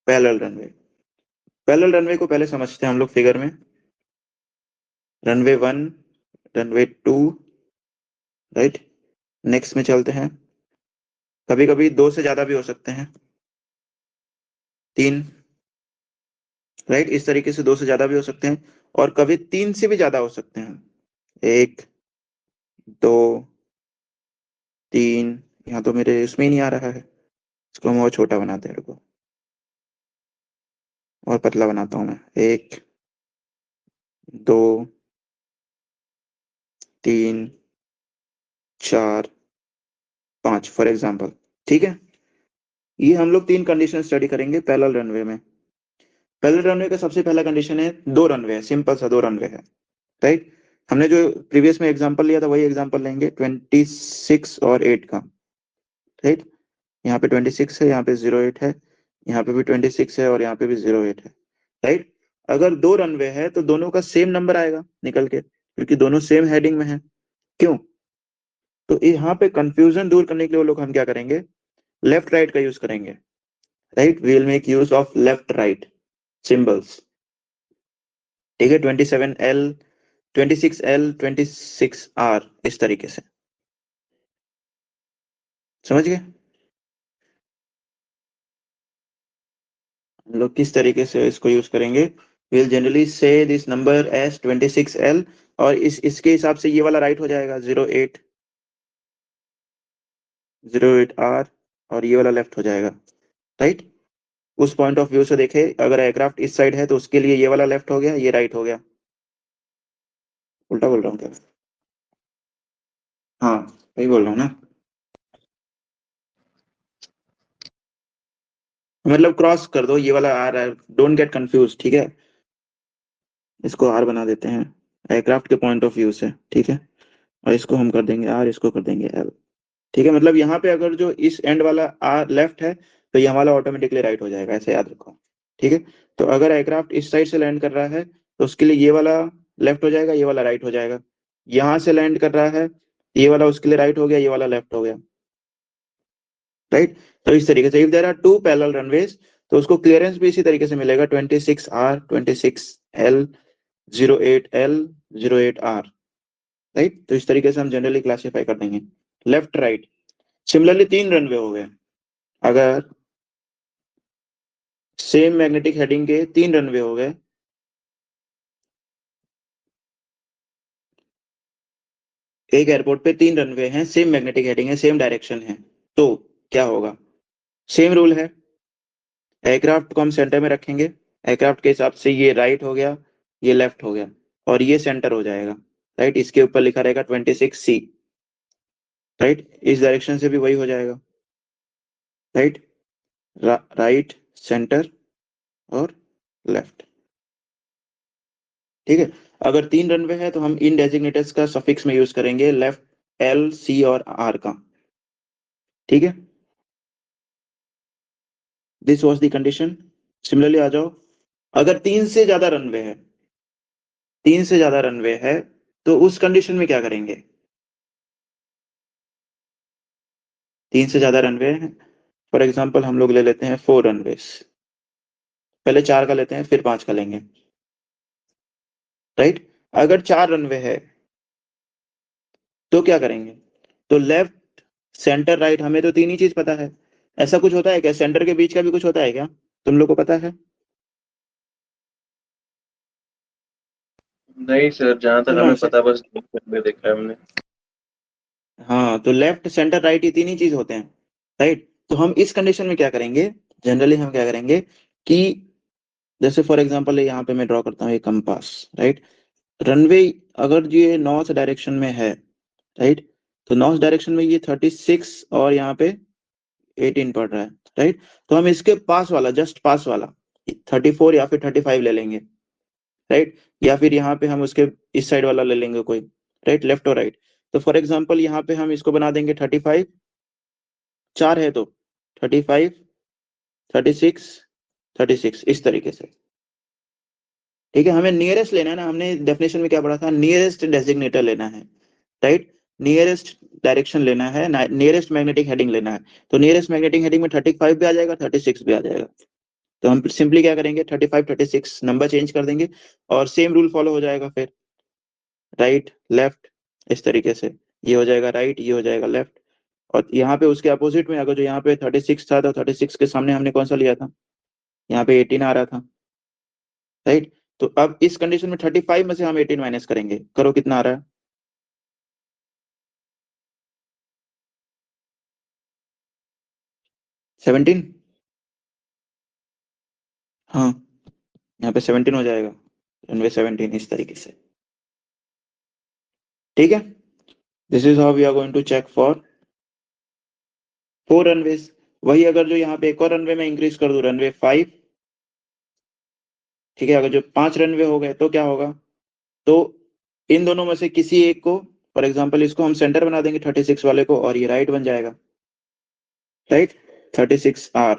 पैरेलल रनवे को पहले समझते हैं हम लोग फिगर में। रनवे 1, रनवे 2, राइट, नेक्स्ट में चलते हैं। कभी कभी 2 से ज्यादा भी हो सकते हैं, 3, राइट, इस तरीके से 2 से ज्यादा भी हो सकते हैं और कभी 3 से भी ज्यादा हो सकते हैं, 1 2 3। यहाँ तो मेरे इसमें ही नहीं आ रहा है, इसको हम और छोटा बनाते हैं, रुको और पतला बनाता हूं मैं, 1 2 3 4 5 फॉर एग्जाम्पल। ठीक है, ये हम लोग 3 कंडीशन स्टडी करेंगे पैरेलल रनवे में। पैरेलल रनवे का सबसे पहला कंडीशन है 2 रनवे है, सिंपल सा 2 रनवे है, राइट। हमने जो प्रीवियस में एग्जांपल लिया था वही एग्जांपल लेंगे 26 और 8 का, राइट। यहाँ पे 26 है, यहाँ पे 08 है, यहाँ पे भी 26 है और यहाँ पे भी 08 है, राइट। अगर 2 रनवे है तो दोनों का सेम नंबर आएगा निकल के, क्योंकि दोनों सेम हेडिंग में है। क्यों? तो यहाँ पे कंफ्यूजन दूर करने के लिए वो लोग हम क्या करेंगे, लेफ्ट राइट का यूज करेंगे, right. We will make use of left right symbols, ठीक है। 27L 26L 26R इस तरीके से, समझ गए हम लोग किस तरीके से इसको यूज करेंगे। विल जनरली से दिस नंबर एज 26L और इसके हिसाब से ये वाला राइट हो जाएगा 08R और ये वाला लेफ्ट हो जाएगा, राइट। उस पॉइंट ऑफ व्यू से देखे, अगर एयरक्राफ्ट इस साइड है तो उसके लिए ये वाला लेफ्ट हो गया, ये राइट हो गया। उल्टा बोल रहा हूँ क्या? हाँ, वही बोल रहा हूँ ना, मतलब क्रॉस कर दो, ये वाला आर है, डोंट गेट कंफ्यूज, ठीक है। इसको आर बना देते हैं एयरक्राफ्ट के पॉइंट ऑफ व्यू से, ठीक है, और इसको हम कर देंगे आर, इसको कर देंगे एल, ठीक है। मतलब यहाँ पे अगर जो इस एंड वाला आर लेफ्ट है तो ये वाला ऑटोमेटिकली राइट हो जाएगा, ऐसे याद रखो, ठीक है। तो अगर एयरक्राफ्ट इस साइड से लैंड कर रहा है तो उसके लिए ये वाला लेफ्ट हो जाएगा, ये वाला राइट हो जाएगा। यहाँ से लैंड कर रहा है, ये वाला उसके लिए राइट हो गया, ये वाला लेफ्ट हो गया, राइट। तो इस तरीके से if there are 2 parallel runways तो उसको क्लियरेंस भी इसी तरीके से मिलेगा, 26R 26L 08L 08R, right. तो इस तरीके से हम जनरली क्लासिफाई कर देंगे लेफ्ट राइट। सिमिलरली 3 रनवे हो गए, अगर सेम मैग्नेटिक हेडिंग के 3 रनवे हो गए, एक एयरपोर्ट पे 3 रनवे हैं, सेम मैग्नेटिक हेडिंग है, सेम डायरेक्शन है, तो क्या होगा? सेम रूल है, एयरक्राफ्ट को हम सेंटर में रखेंगे, एयरक्राफ्ट के हिसाब से ये राइट हो गया, ये लेफ्ट हो गया और ये सेंटर हो जाएगा, राइट। इसके ऊपर लिखा रहेगा 26C, राइट। इस डायरेक्शन से भी वही हो जाएगा, राइट, राइट, सेंटर और लेफ्ट, ठीक है। अगर 3 रनवे है तो हम इन डेजिग्नेटर्स का सफिक्स में यूज करेंगे लेफ्ट, एल, सी और आर का, ठीक है। This was the condition. Similarly आ जाओ, अगर 3 से ज्यादा रनवे है, 3 से ज्यादा रनवे है तो उस कंडीशन में क्या करेंगे? 3 से ज्यादा रनवे है, फॉर एग्जाम्पल हम लोग ले लेते हैं 4 रनवेज, पहले 4 का लेते हैं फिर 5 का लेंगे, राइट। अगर 4 रनवे है तो क्या करेंगे? तो लेफ्ट, सेंटर, राइट, हमें तो 3 ही चीज पता है। ऐसा कुछ होता है क्या सेंटर के बीच का भी कुछ होता है क्या, तुम लोग को पता है? नहीं सर, जहाँ तक नो हमें आंसर। पता बस में देखा है हमने। हाँ, तो लेफ्ट, सेंटर, राइट, ये 3 ही चीज होते हैं, राइट। तो हम इस कंडीशन में क्या करेंगे? जनरली हम क्या करेंगे कि जैसे फॉर एग्जांपल यहाँ पे मैं ड्रॉ करता हूँ एक कंपास, राइट। रनवे अगर ये नॉर्थ डायरेक्शन में है, राइट, तो नॉर्थ डायरेक्शन में ये 36 और यहाँ पे 18 पड़ रहा है, राइट। तो हम इसके पास वाला, जस्ट पास वाला 34 या फिर 35 ले लेंगे, राइट। या फिर यहाँ पे हम उसके इस साइड वाला ले लेंगे कोई, राइट, लेफ्ट और राइट। तो फॉर एग्जाम्पल यहाँ पे हम इसको बना देंगे 35, 4 है तो 35, 36, 36 इस तरीके से, ठीक है। हमें नियरेस्ट लेना है ना, हमने डेफिनेशन में क्या पढ़ा था, नियरेस्ट डेजिग्नेटर लेना है, राइट। नियरेस्ट डायरेक्शन लेना है, नियरेस्ट मैग्नेटिक हेडिंग लेना है। तो नियरेस्ट मैग्नेटिक हेडिंग में 35 भी आ जाएगा, 36 भी आ जाएगा। तो हम सिंपली क्या करेंगे, 35, 36 नंबर चेंज कर देंगे और सेम रूल फॉलो हो जाएगा फिर, राइट, लेफ्ट, इस तरीके से ये हो जाएगा राइट, ये हो जाएगा लेफ्ट। और यहाँ पे उसके अपोजिट में अगर जो यहाँ पे 36 था तो 36 के सामने हमने कौन सा लिया था, यहाँ पे 18 आ रहा था, राइट। तो अब इस कंडीशन में 35 में से हम 18 माइनस करेंगे, करो कितना आ रहा है? 17। हाँ, यहाँ पे 17 हो जाएगा, रनवे 17 इस तरीके से, ठीक है। This is how we are going to check for 4 runways. वही अगर जो यहाँ पे एक और रनवे में इंक्रीज कर दूं, रनवे 5, ठीक है। अगर जो 5 रनवे हो गए तो क्या होगा? तो इन दोनों में से किसी एक को, फॉर एग्जाम्पल इसको हम सेंटर बना देंगे 36 वाले को और ये राइट बन जाएगा, राइट, 36R,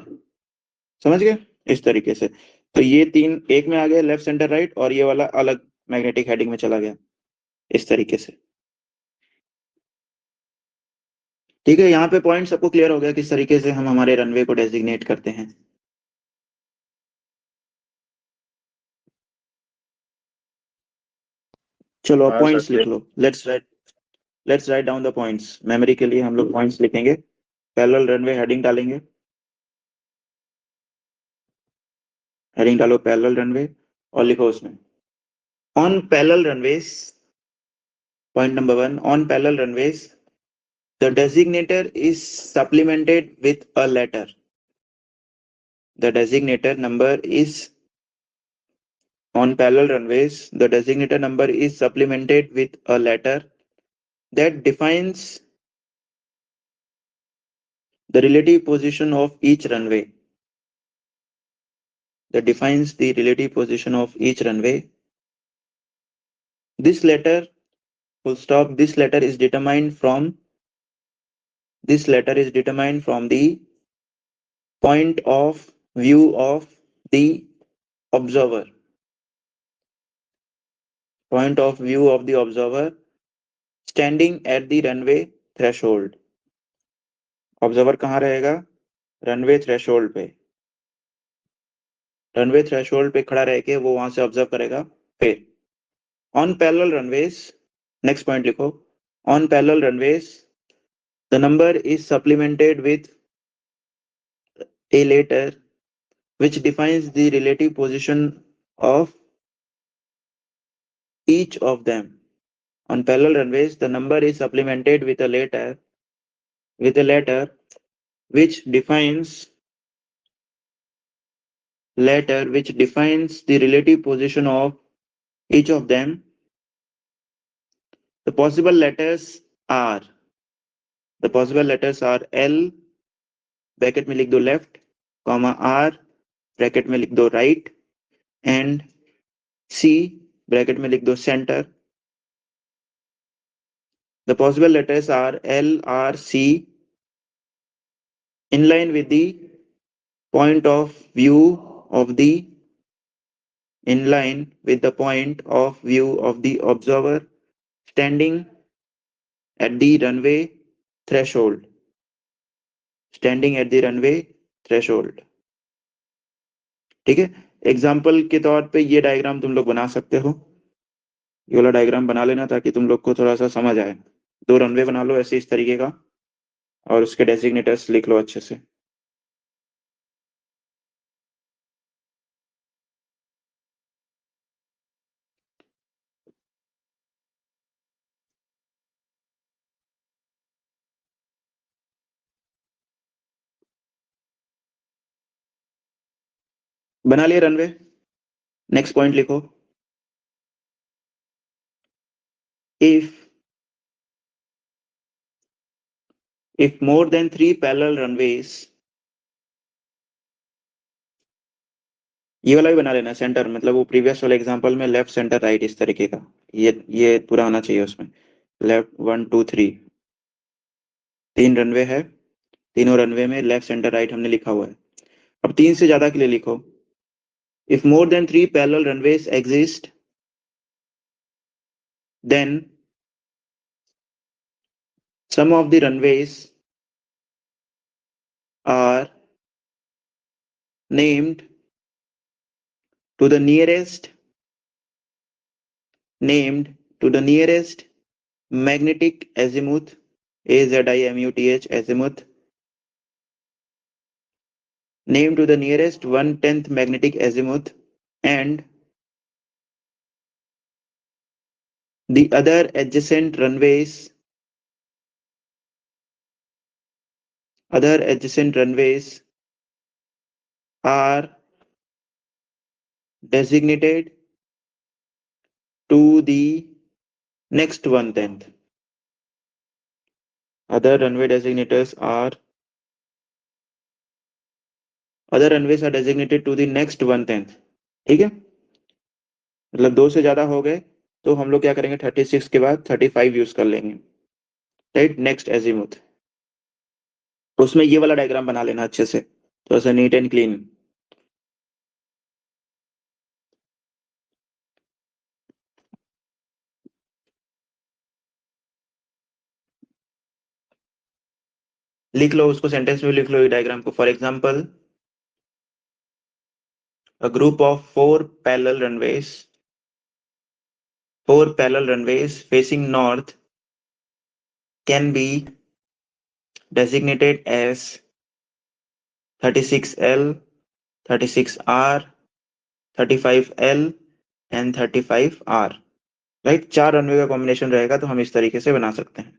समझ गए? इस तरीके से। तो ये 3 एक में आ गए, लेफ्ट, सेंटर, राइट, और ये वाला अलग मैग्नेटिक हेडिंग में चला गया, इस तरीके से, ठीक है। यहाँ पे पॉइंट सबको क्लियर हो गया किस तरीके से हम हमारे रनवे को डेजिग्नेट करते हैं। चलो अब हाँ सर, पॉइंट्स लिख लो, let's write down the points. Memory के लिए हम लोग पॉइंट्स लिखेंगे, पैरेलल रनवे हेडिंग डालेंगे, हेडिंग डालो पैरेलल रनवे और लिखो उसमें on parallel runways, point number 1, on parallel runways the designator is supplemented with a letter. The designator number is on parallel runways. The designator number is supplemented with a letter that defines the relative position of each runway. That defines the relative position of each runway. This letter, full stop, this letter is determined from the point of view of the observer. Point of view of the observer standing at the runway threshold. Observer कहाँ रहेगा? Runway threshold पे, runway threshold पे खड़ा रह के वो वहां से ऑब्जर्व करेगा। फिर on parallel runways, next point लिखो, on parallel runways the number is supplemented with a letter which defines the relative position of each of them. On parallel runways, the number is supplemented with a letter which defines the relative position of each of them. The possible letters are L bracket में लिख दो left, comma R bracket में लिख दो right, and C bracket में लिख दो centre. The possible letters are L, R, C in line with the point of view of the observer standing at the runway threshold. ठीक है. Example के तौर पे ये डायग्राम तुम लोग बना सकते हो. ये वाला डायग्राम बना लेना ताकि तुम लोग को थोड़ा सा समझ आए. 2 रनवे बना लो ऐसे इस तरीके का और उसके डेजिग्नेटर्स लिख लो अच्छे से. बना लिए रनवे. नेक्स्ट पॉइंट लिखो. if more than 3 parallel runways, ये वाला भी बना लेना सेंटर, मतलब वो प्रीवियस वाले एग्जांपल में लेफ्ट सेंटर राइट इस तरीके का, ये पूरा आना चाहिए उसमें. लेफ्ट 1 2 3 3 रनवे है, तीनों रनवे में लेफ्ट सेंटर राइट हमने लिखा हुआ है. अब 3 से ज्यादा के लिए लिखो. If more than 3 parallel runways exist, then some of the runways are named to the nearest magnetic azimuth, AZIMUTH azimuth, named to the nearest 1/10th magnetic azimuth, and the other adjacent runways are designated to the next 1/10th. Other runways are designated to the next 1/10th. ठीक है, मतलब 2 से ज्यादा हो गए तो हम लोग क्या करेंगे, 36 के बाद 35 यूज कर लेंगे. Right, next azimuth. उसमें ये वाला डायग्राम बना लेना अच्छे से, थोड़ा सा नीट एंड क्लीन. लिख लो उसको, सेंटेंस में लिख लो ये डायग्राम को. For example, a group of 4 parallel runways facing north can be designated as 36L, 36R, 35L and 35R. Right, 4 runway का कॉम्बिनेशन रहेगा तो हम इस तरीके से बना सकते हैं.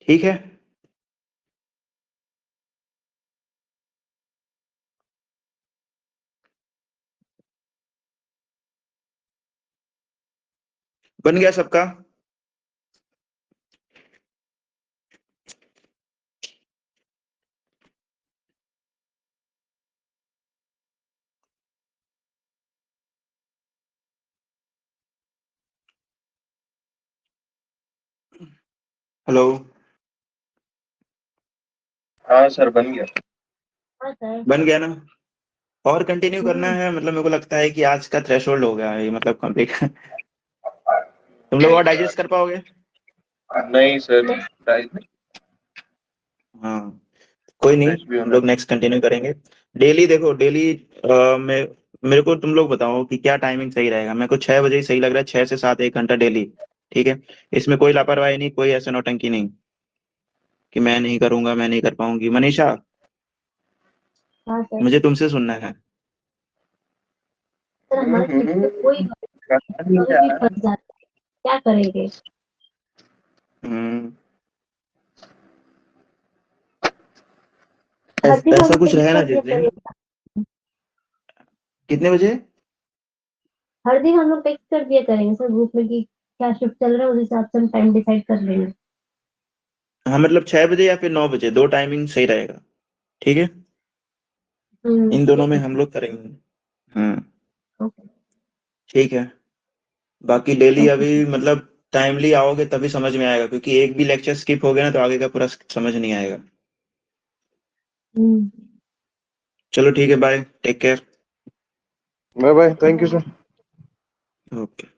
ठीक है, बन गया सबका. हेलो, हाँ सर, बन गया. बन गया ना. और कंटिन्यू करना है, मतलब मेरे को लगता है कि आज का थ्रेशोल्ड हो गया है, मतलब कंप्लीट. तुम लोग और डाइजेस्ट कर पाओगे? नहीं सर, हाँ, कोई नहीं, Fresh भी हम होना लोग नेक्स्ट कंटिन्यू करेंगे. डेली देखो, डेली में मेरे को तुम लोग बताओ कि क्या टाइमिंग सही रहेगा। मेरे को 6 बजे ही सही लग रहा है, 6 से 7 1 घंटा डेली। ठीक है, इसमें कोई लापरवाही नहीं, कोई ऐसे नौटंकी नहीं कि मैं नहीं करूंगा, मैं नहीं कर पाऊंगी। मनीषा, हाँ सर। मुझे तुमसे सुनना है। सर हमारे खुद पे कोई कभी भी फंस जाता है, क्या करेंगे? हर दिन ऐसा हम कुछ टेक्स्ट रहे ना कर दिया जिस दिन। करेंगे। कितने बजे? हर दिन हम लोग टेक्स्ट कर दिया करेंगे सर ग्रुप में कि क्या शिफ्ट चल रहा है, उस हिसाब से हम टाइम डिसाइड कर लेंगे। हाँ मतलब 6 बजे या फिर 9 बजे, दो टाइमिंग सही रहेगा। ठीक है, इन दोनों ठीक में है हम सर। लोग करेंगे। हाँ ओके। ठीक है। बाकी डेली ओके अभी सर। मतलब टाइमली आओगे तभी समझ में आएगा, क्योंकि एक भी लेक्चर स्किप हो गया ना तो आगे का पूरा समझ नहीं आएगा। हम्म। चलो ठीक है, bye, take care. Bye bye, thank you sir. Okay.